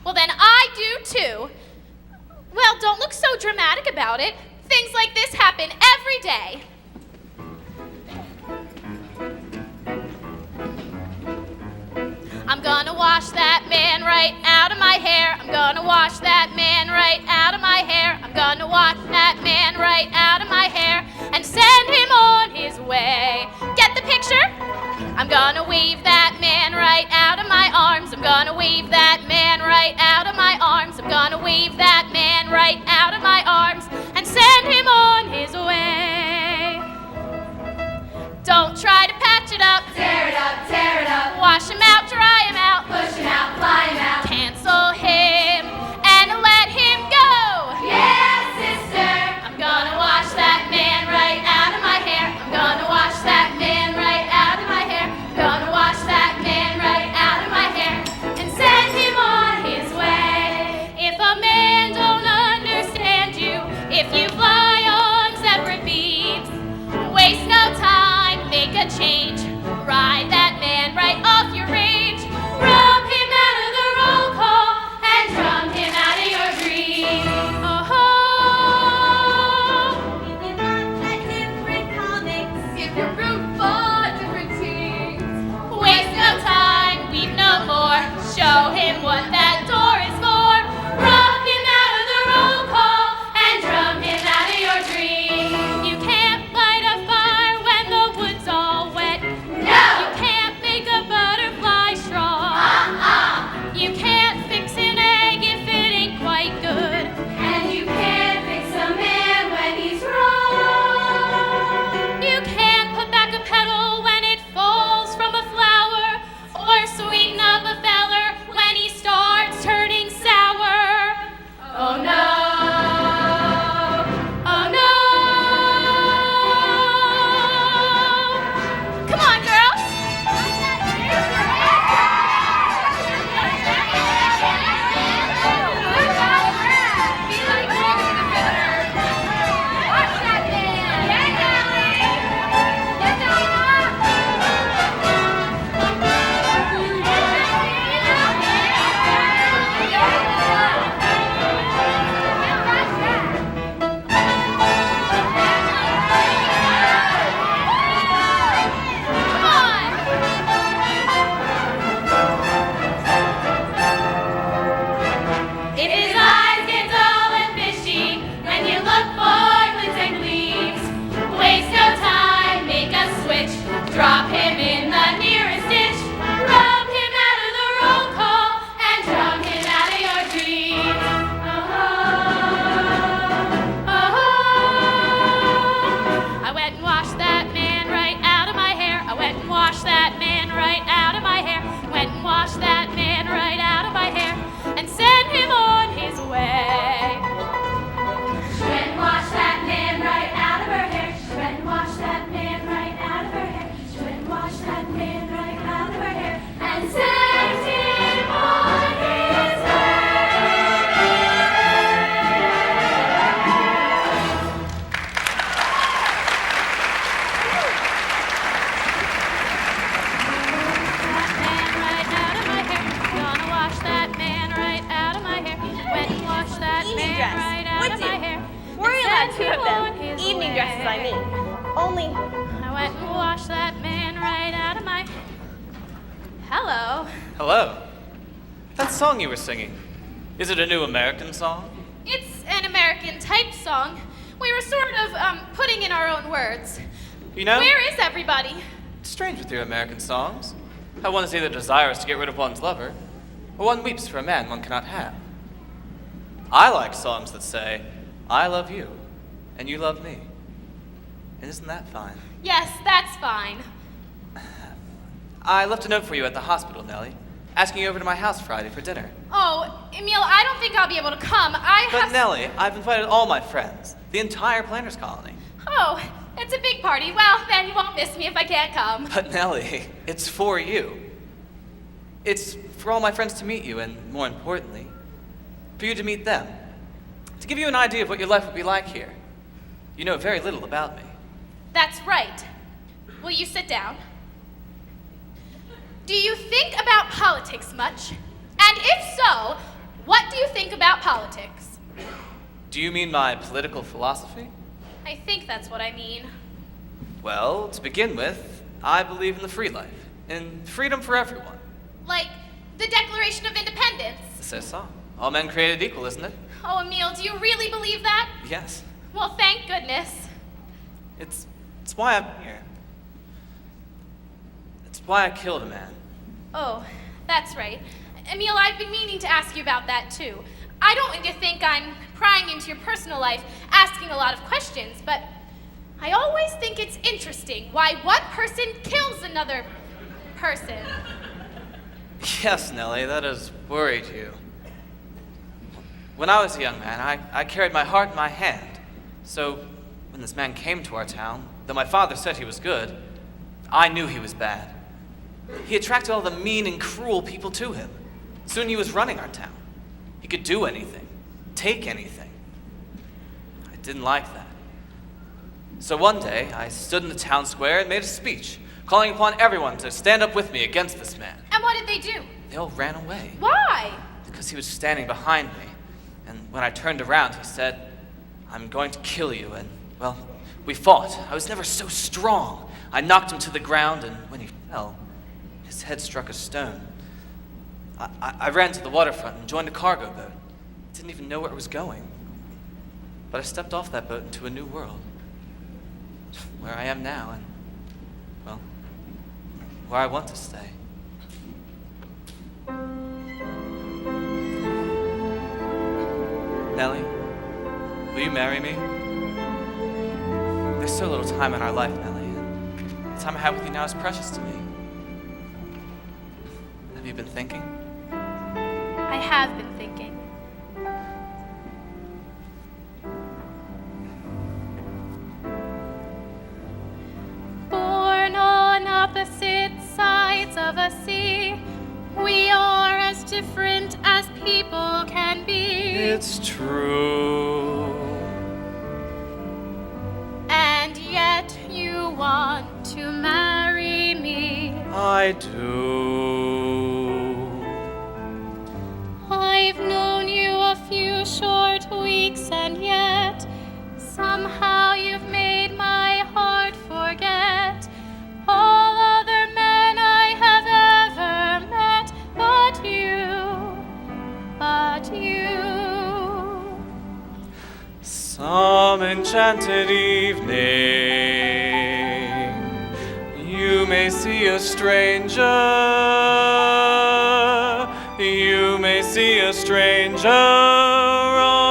Well, then I do too. Well, don't look so dramatic about it. Things like this happen every day. I'm gonna wash that man right out of my hair. I'm gonna wash that man right out of my hair. I'm gonna wash that man right out of my hair and send him on his way. Get the picture? I'm gonna weave that man right out of my arms. I'm gonna wave that man right out of my arms. I'm gonna wave that man right out of my arms and send him on his way. Don't try to patch it up.
Tear it up, tear it up.
Wash him out, dry him out.
Push him out, fly him out.
Cancel him and let him go.
Yeah, sister.
I'm gonna wash that man right out of my hair. I'm gonna wash that man right out of my hair. I'm gonna wash that man right out of my hair and send him on his way. If a man don't understand you, if you fly on separate beams, waste no time, make a change. Ride that man right off your range. Rub him out of the roll call and drum him out of your dreams. Oh,
Let him read comics.
if you're root for different teams, waste no time, weep no more. Show him what that door is for. Rub him out of the roll call and drum him out of your dreams. You can't light a fire when the wood's all wet.
No.
You can't make a butterfly strong. You can't fix an egg if it ain't quite good.
And you can't fix a man when he's wrong.
You can't put back a petal when it falls from a flower, or sweeten up a feller when he starts turning sour. Oh no. Oh no. Come on, girls. Come on. If his eyes get dull and fishy when you look for glints and gleams, waste no time, make a switch, drop him in the nearest ditch, rub him out of the roll call and drum him out of your dreams. I went and washed that man right out of my hair. I went and washed that man right out of my hair. Went and washed that man right out of my hair and sent him on his way.
She went and washed that man right out of her hair. She went and washed that man right out of her hair. She went and washed that man right out of her hair and sent him on his way.
Gonna wash that man right out of my hair. Went and washed that
Evening
man
dress.
right out
Would
of
you?
my hair.
We're
and
allowed
sent
two
him
of them.
on his
Evening
way.
dresses, I mean. Only.
I went and washed that man right out of my. Hello.
Hello. That song you were singing, is it a new American song?
It's an American type song. We were sort of putting in our own words.
You know,
Where is everybody?
it's strange with your American songs. How one is either desirous to get rid of one's lover, or one weeps for a man one cannot have. I like songs that say, I love you, and you love me. And isn't that fine?
Yes, that's fine.
I left a note for you at the hospital, Nellie, asking you over to my house Friday for dinner.
Oh, Emil, I don't think I'll be able to come. I
But
have.
Nellie, I've invited all my friends, the entire planners colony.
Oh, it's a big party. Well, then you won't miss me if I can't come.
But Nellie, it's for you. It's for all my friends to meet you, and more importantly, for you to meet them. To give you an idea of what your life would be like here. You know very little about me.
That's right. Will you sit down? Do you think about politics much? And if so, what do you think about politics?
Do you mean my political philosophy?
I think that's what I mean.
Well, to begin with, I believe in the free life, in freedom for everyone.
Like the Declaration of Independence.
It says so. All men created equal, isn't it?
Oh, Emil, do you really believe that?
Yes.
Well, thank goodness.
It's why I'm here. It's why I killed a man.
Oh, that's right. Emil, I've been meaning to ask you about that, too. I don't want you to think I'm prying into your personal life, asking a lot of questions, but I always think it's interesting why one person kills another person.
Yes, Nellie, that has worried you. When I was a young man, I carried my heart in my hand. So when this man came to our town, though my father said he was good, I knew he was bad. He attracted all the mean and cruel people to him. Soon he was running our town. He could do anything, take anything. I didn't like that. So one day, I stood in the town square and made a speech, calling upon everyone to stand up with me against this man.
And what did they do?
They all ran away.
Why?
Because he was standing behind me. And when I turned around, he said, "I'm going to kill you." And, well, we fought. I was never so strong. I knocked him to the ground, and when he fell, his head struck a stone. I ran to the waterfront and joined a cargo boat. Didn't even know where it was going. But I stepped off that boat into a new world. Where I am now, and, well, where I want to stay. Nellie, will you marry me? There's so little time in our life, Nellie, and the time I have with you now is precious to me. Have you been thinking?
I have been thinking. Born on opposite sides of a sea, we are as different as people can be.
It's true.
And yet you want to marry me.
I do.
I've known you a few short weeks, and yet somehow you've made my heart forget all other men I have ever met, but you.
Some enchanted evening, you may see a stranger. You may see a stranger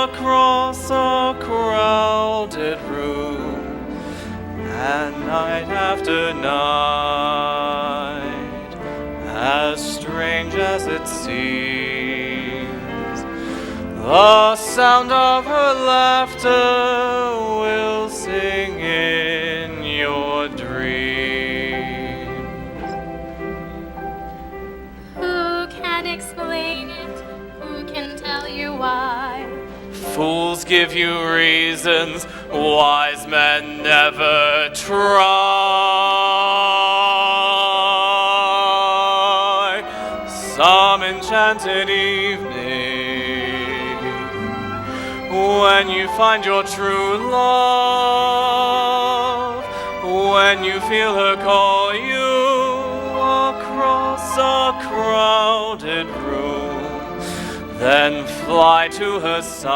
across a crowded room, and night after night, as strange as it seems, the sound of her laughter will sing in your dreams.
Who can explain it? Who can tell you why?
Fools give you reasons, wise men never try. Some enchanted evening, when you find your true love, when you feel her call you across a crowded room, then fly to her side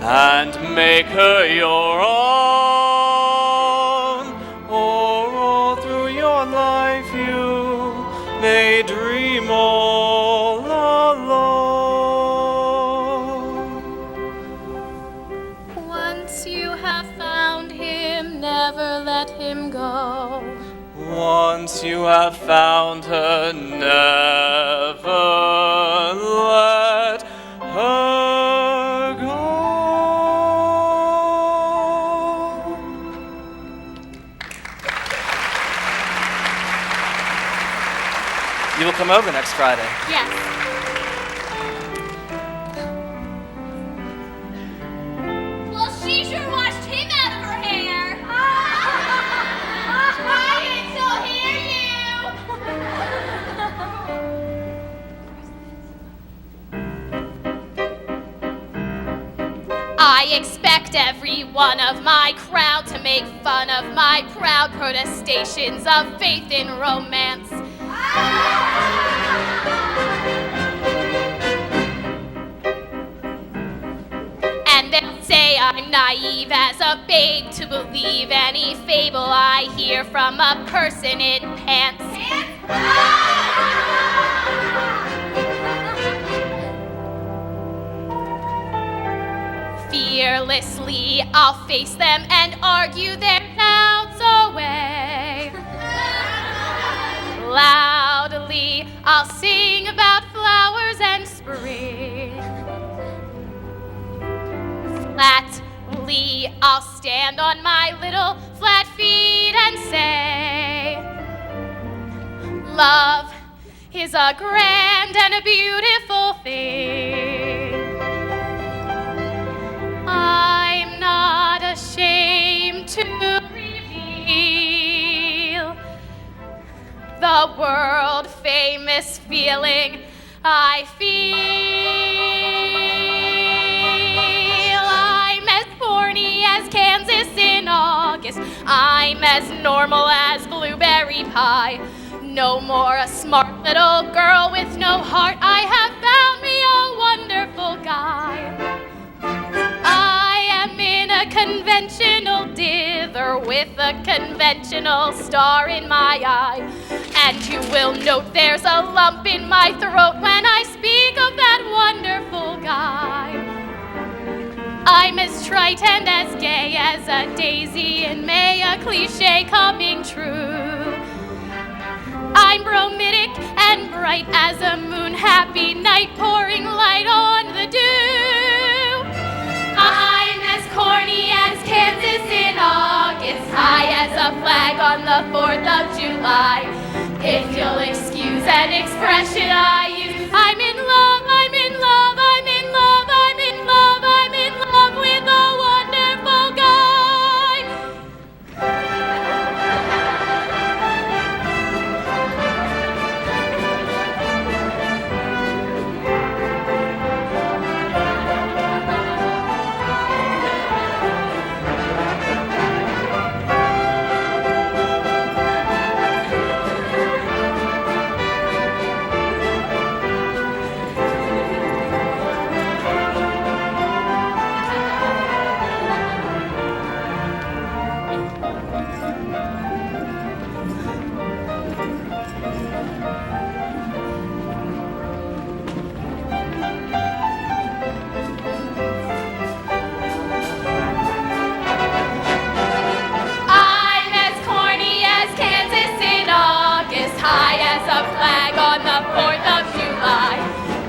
and make her your own. Or all through your life you may dream all alone.
Once you have found him, never let him go.
Once you have found her, never let her go. You will come over next Friday.
Yes. Well, she sure washed him out of her hair. I can still hear you. I expect every one of my crowd to make fun of my proud protestations of faith in romance. And they'll say I'm naive as a beg to believe any fable I hear from a person in pants. Fearlessly, I'll face them and argue their doubts away. Loudly, I'll sing about flowers and spring. Flatly, I'll stand on my little flat feet and say, love is a grand and a beautiful thing. I'm not ashamed to reveal the world-famous feeling I feel. I'm as corny as Kansas in August. I'm as normal as blueberry pie. No more a smart little girl with no heart. I have found me a wonderful guy. I am in a conventional dither with a conventional star in my eye. And you will note there's a lump in my throat when I speak of that wonderful guy. I'm as trite and as gay as a daisy in May, a cliche coming true. I'm bromidic and bright as a moon, happy night pouring light on the dew. I'm as corny as Kansas in August, high as a flag on the 4th of July. If you'll excuse an expression I use, I'm in love, I'm in love, I'm in love, I'm in love, I'm in love with a wonderful guy.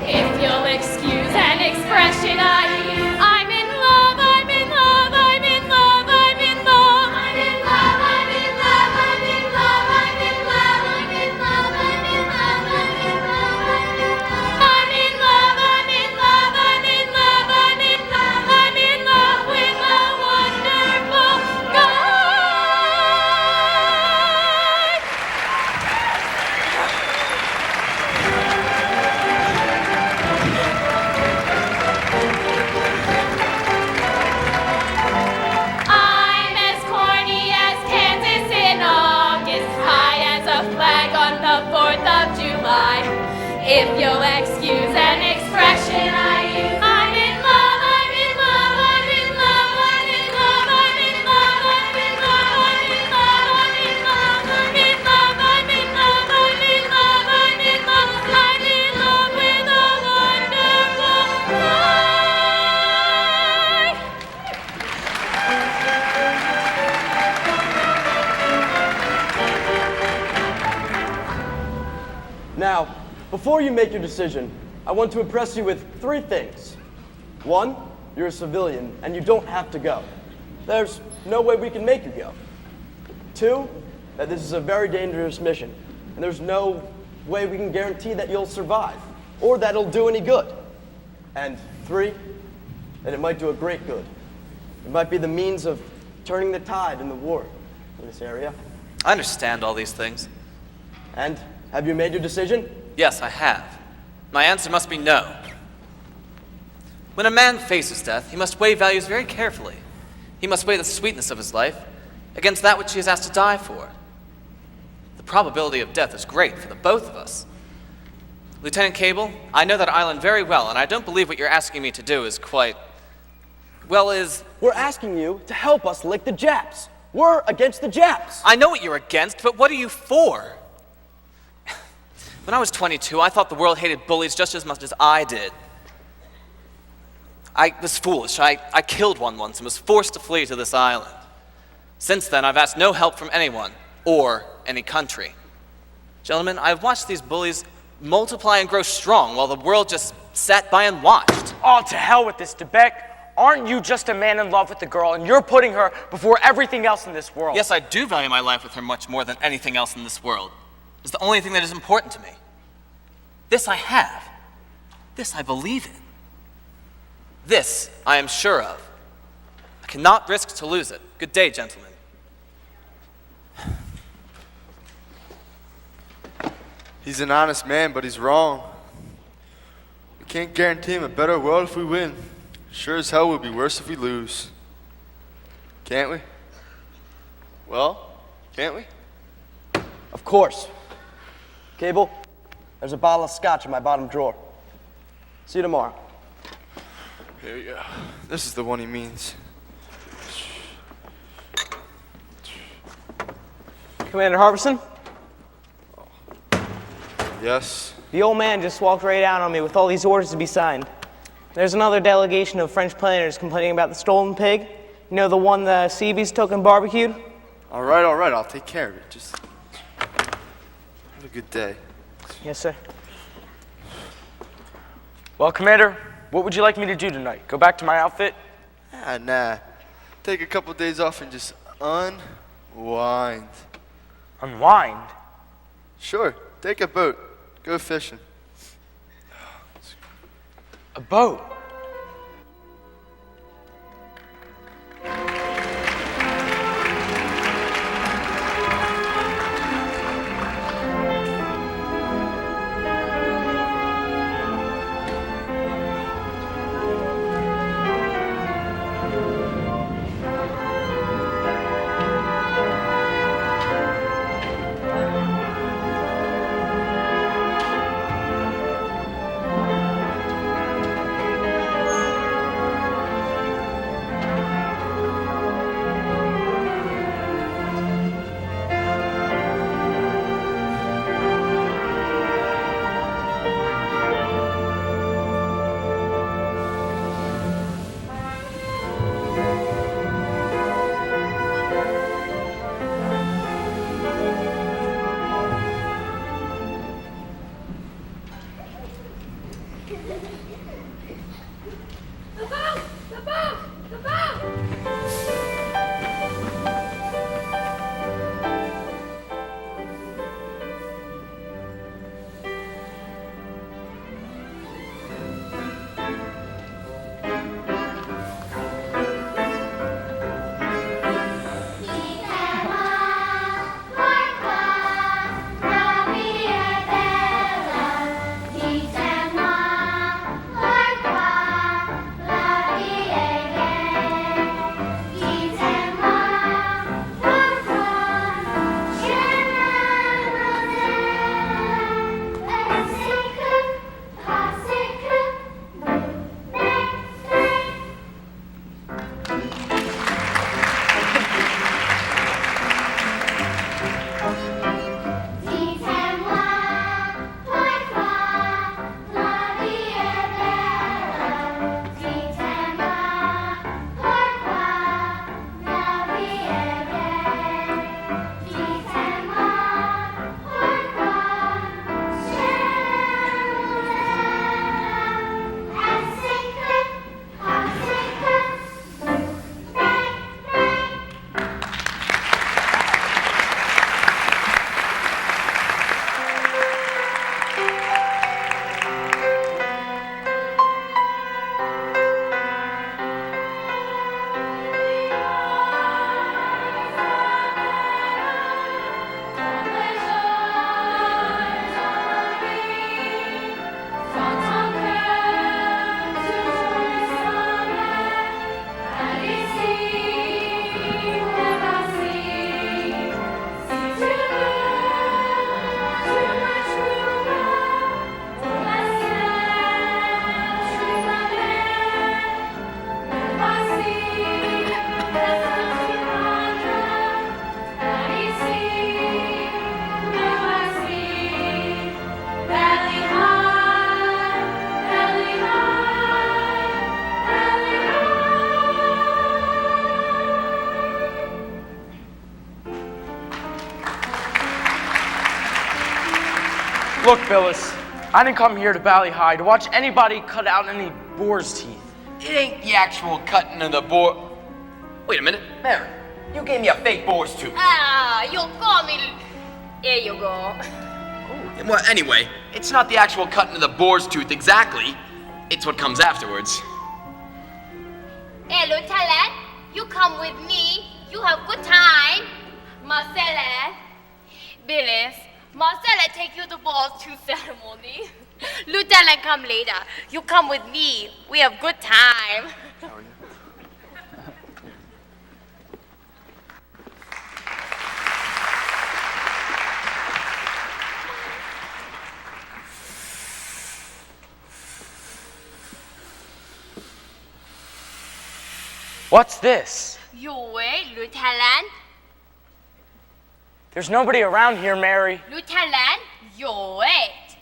If you'll excuse an expression I use, I'm in love, I'm in love, I'm in love, I'm in love, I'm in love, I'm in love, I'm in love, I'm in love, I'm in love, I'm in love, I'm in love, I'm in love, I'm in love with a wonderful guy.
Now, before you make your decision, I want to impress you with 3 things. 1, you're a civilian and you don't have to go. There's no way we can make you go. 2, that this is a very dangerous mission and there's no way we can guarantee that you'll survive or that it'll do any good. And 3, that it might do a great good. It might be the means of turning the tide in the war in this area.
I understand all these things.
And have you made your decision?
Yes, I have. My answer must be no. When a man faces death, he must weigh values very carefully. He must weigh the sweetness of his life against that which he is asked to die for. The probability of death is great for the both of us. Lieutenant Cable, I know that island very well, and I don't believe what you're asking me to do is quite
We're
asking you to help us lick the Japs. We're against the Japs.
I know what you're against, but what are you for? When I was 22, I thought the world hated bullies just as much as I did. I was foolish. I killed one once and was forced to flee to this island. Since then, I've asked no help from anyone or any country. Gentlemen, I've watched these bullies multiply and grow strong while the world just sat by and watched.
Oh, to hell with this, Debec. Aren't you just a man in love with the girl, and you're putting her before everything else in this world?
Yes, I do value my life with her much more than anything else in this world. It's the only thing that is important to me. This I have. This I believe in. This I am sure of. I cannot risk to lose it. Good day, gentlemen.
He's an honest man, but he's wrong. We can't guarantee him a better world if we win. Sure as hell would be worse if we lose. Can't we? Well, can't we?
Of course. Cable, there's a bottle of scotch in my bottom drawer. See you tomorrow.
Here you go. This is the one he means.
Commander Harbison?
Yes?
The old man just walked right out on me with all these orders to be signed. There's another delegation of French planters complaining about the stolen pig. You know, the one the Seabees took and barbecued?
All right, I'll take care of it. Just have a good day.
Yes, sir.
Well, Commander, what would you like me to do tonight? Go back to my outfit?
Nah. Take a couple days off and just unwind.
Unwind?
Sure. Take a boat. Go fishing.
A boat?
Dites-moi,
Look, Phyllis, I didn't come here to Bally High to watch anybody cut out any boar's teeth.
It ain't the actual cutting of the boar. Wait a minute, Mary. You gave me a fake boar's tooth.
Ah, you call me. Here you go.
Well, anyway, it's not the actual cutting of the boar's tooth exactly. It's what comes afterwards.
Hey, Lieutenant, you come with me. You have good time. Marcella, Billis, Marcella take you to balls tooth ceremony. Lieutenant, come later. You come with me. We have good time.
What's this?
You wait, Lieutenant.
There's nobody around here, Mary.
Lieutenant, you wait.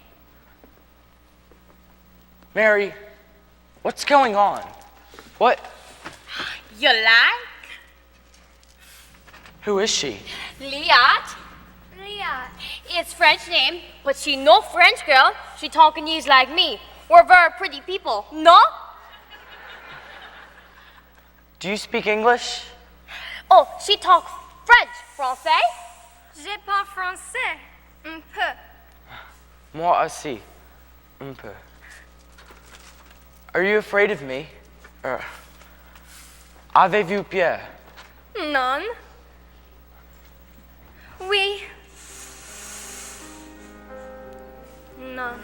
Mary, what's going on? What?
You like?
Who is she?
Liat. Liat. It's French name, but she no French girl. She Tonkinese like me. We're very pretty people, no?
Do you speak English?
Oh, she talk French. Français? Je parle français. Un peu.
Moi aussi. Un peu. Are you afraid of me? Avez-vous peur?
Non. Oui. Non.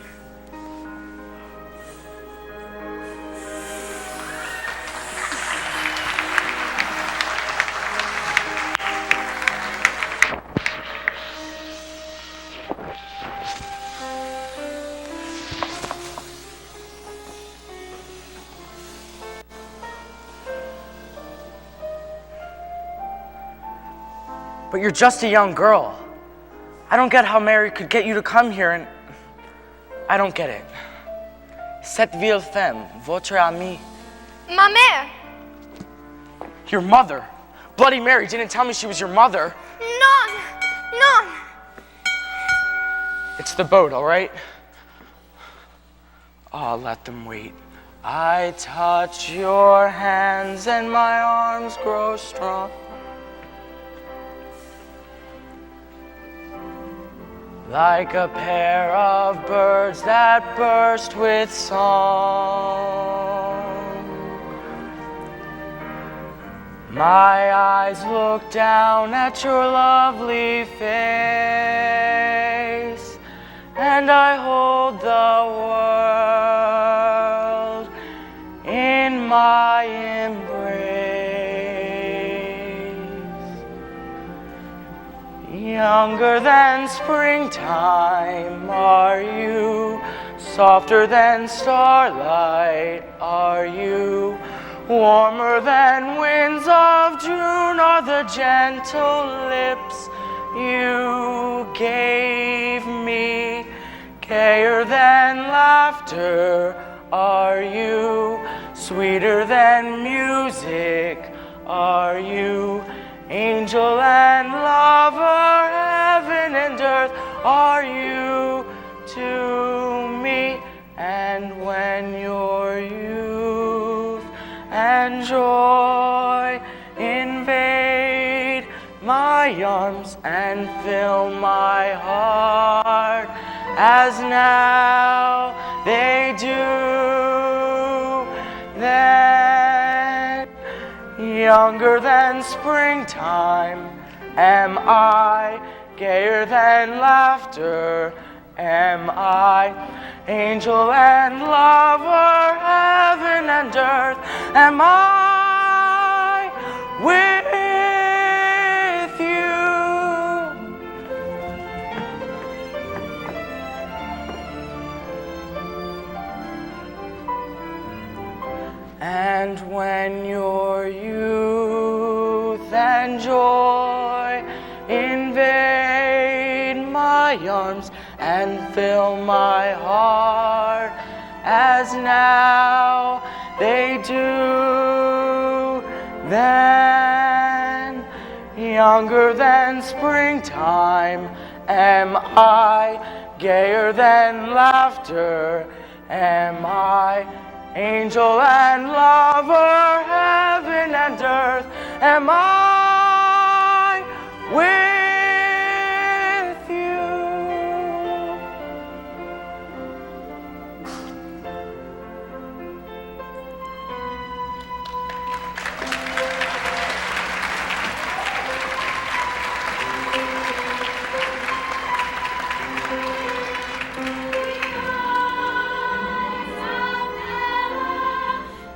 But you're just a young girl. I don't get how Mary could get you to come here, and I don't get it. Cette vieille femme, votre amie.
Ma mère.
Your mother. Bloody Mary didn't tell me she was your mother.
Non. Non.
It's the boat, all right? Oh, let them wait. I touch your hands and my arms grow strong. Like a pair of birds that burst with song. My eyes look down at your lovely face, and I hold the world in my embrace. Younger than springtime are you, softer than starlight are you, warmer than winds of June are the gentle lips you gave me, gayer than laughter are you, sweeter than music are you, angel and lover, heaven and earth are you to me. And when your youth and joy invade my arms and fill my heart, as now they do, then younger than springtime am I, gayer than laughter am I, angel and lover, heaven and earth am I with you. And when your youth and joy invade my arms and fill my heart, as now they do, then younger than springtime am I, gayer than laughter. Am I angel and lover, heaven and earth? Am I with you?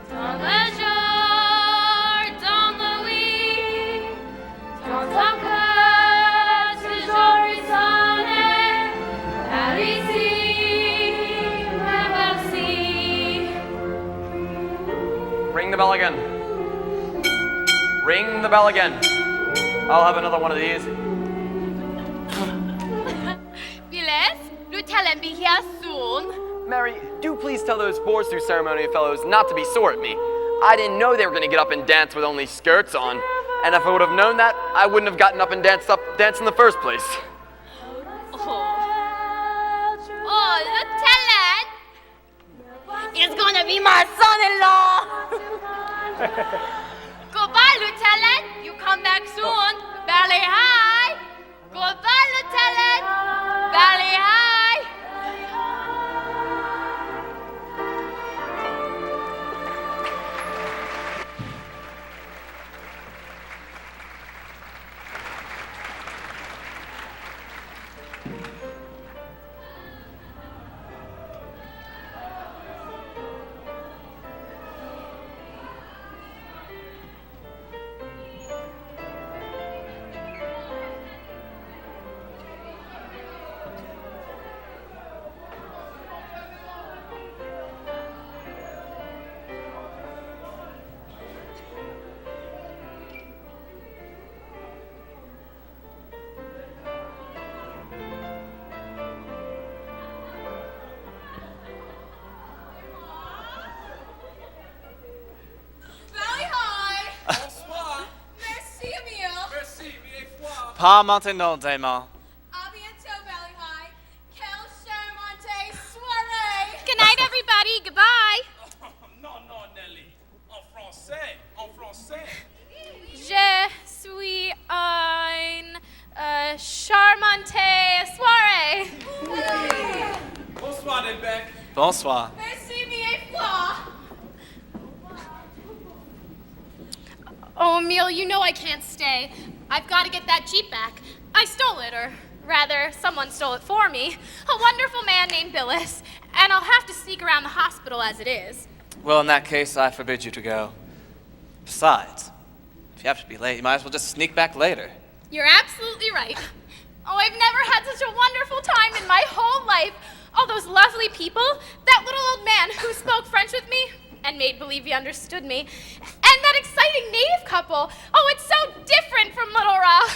Dans le jour, dans la nuit, dans ton cœur toujours résonne, par ici, merci.
Ring the bell again. Ring the bell again. I'll have another one of these.
Phyllis, Lieutenant be here soon.
Mary, do please tell those boards through ceremony fellows not to be sore at me. I didn't know they were going to get up and dance with only skirts on. And if I would have known that, I wouldn't have gotten up and danced in the first place.
Oh, Lieutenant! It's gonna be my son-in-law! Goodbye, Lieutenant! You come back soon! Ballet high! Goodbye, Lieutenant! Ballet high!
Pas maintenant, Damon.
À bientôt, Valley High. Quelle charmante soirée!
Good night, everybody. Goodbye.
Non, non, Nelly. En français, en français.
Je suis une charmante soirée.
Bonsoir, Bec.
Bonsoir.
Merci mille fois.
Oh, Emile, you know I can't stay. I've got to get that Jeep back. I stole it, or rather, someone stole it for me. A wonderful man named Billis. And I'll have to sneak around the hospital as it is.
Well, in that case, I forbid you to go. Besides, if you have to be late, you might as well just sneak back later.
You're absolutely right. Oh, I've never had such a wonderful time in my whole life. All those lovely people, that little old man who spoke French with me and made believe he understood me, and that exciting native couple. Oh, it's so different from Little Rock.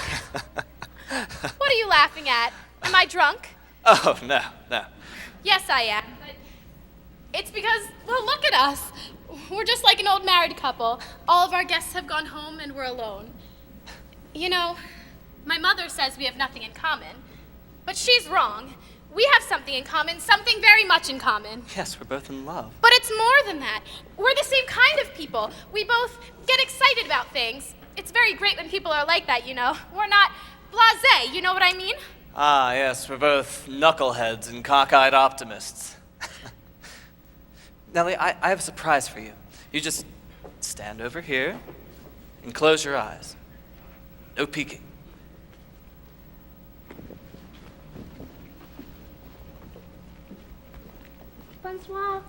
What are you laughing at? Am I drunk?
Oh, no, no.
Yes, I am. But it's because, well, look at us. We're just like an old married couple. All of our guests have gone home and we're alone. You know, my mother says we have nothing in common, but she's wrong. We have something in common, something very much in common.
Yes, we're both in love.
But it's more than that. We're the same kind of people. We both get excited about things. It's very great when people are like that, you know. We're not blasé, you know what I mean?
Ah, yes, we're both knuckleheads and cockeyed optimists. Nellie, I have a surprise for you. You just stand over here and close your eyes. No peeking.
Bonsoir.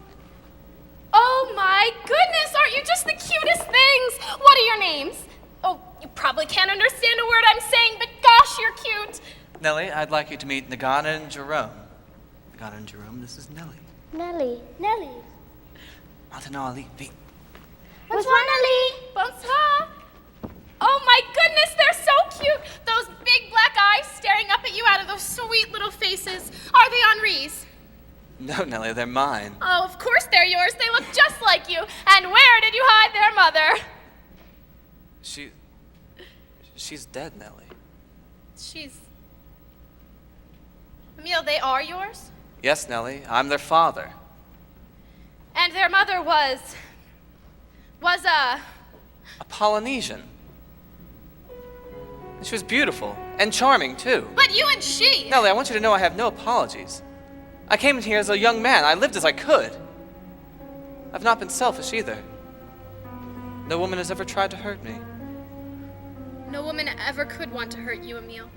Oh my goodness, aren't you just the cutest things? What are your names? Oh, you probably can't understand a word I'm saying, but gosh, you're cute.
Nellie, I'd like you to meet Nagana and Jerome. Nagana and Jerome, this is Nellie.
Nelly. Nelly.
Maintenant, Ali, vite.
Bonsoir, Nelly.
Bonsoir. Oh my goodness, they're so cute. Those big black eyes staring up at you out of those sweet little faces. Are they Henri's?
No, Nellie, they're mine.
Oh, of course they're yours. They look just like you. And where did you hide their mother?
She's dead, Nellie.
She's Emil, they are yours?
Yes, Nellie, I'm their father.
And their mother was a...
A Polynesian. She was beautiful and charming, too.
But you and she...
Nellie, I want you to know I have no apologies. I came in here as a young man. I lived as I could. I've not been selfish either. No woman has ever tried to hurt me.
No woman ever could want to hurt you, Emil.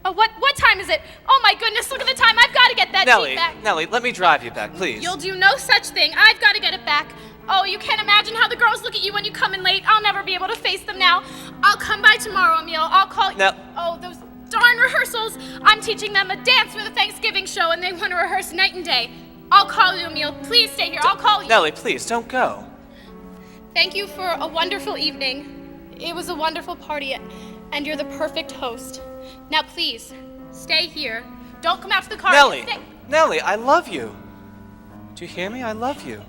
What time is it? Oh my goodness, look at the time. I've got to get that Jeep back.
Nellie, let me drive you back, please.
You'll do no such thing. I've got to get it back. Oh, you can't imagine how the girls look at you when you come in late. I'll never be able to face them now. I'll come by tomorrow, Emil. I'll call you.
Now,
oh, those darn rehearsals. I'm teaching them a dance for the Thanksgiving show, and they want to rehearse night and day. I'll call you, Emil. Please stay here. I'll call you.
Nellie, please, don't go.
Thank you for a wonderful evening. It was a wonderful party, and you're the perfect host. Now, please, stay here. Don't come out to the car.
Nellie, Nellie, I love you. Do you hear me? I love you.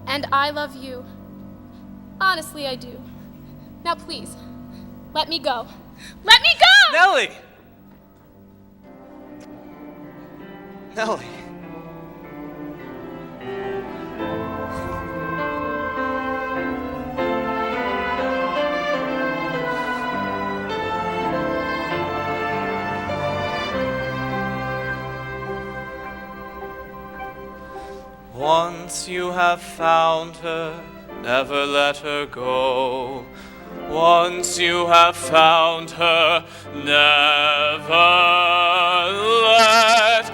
And I love you. Honestly, I do. Now, please, let me go. Let me go!
Nellie! Nellie. Once you have found her, never let her go. Once you have found her, never let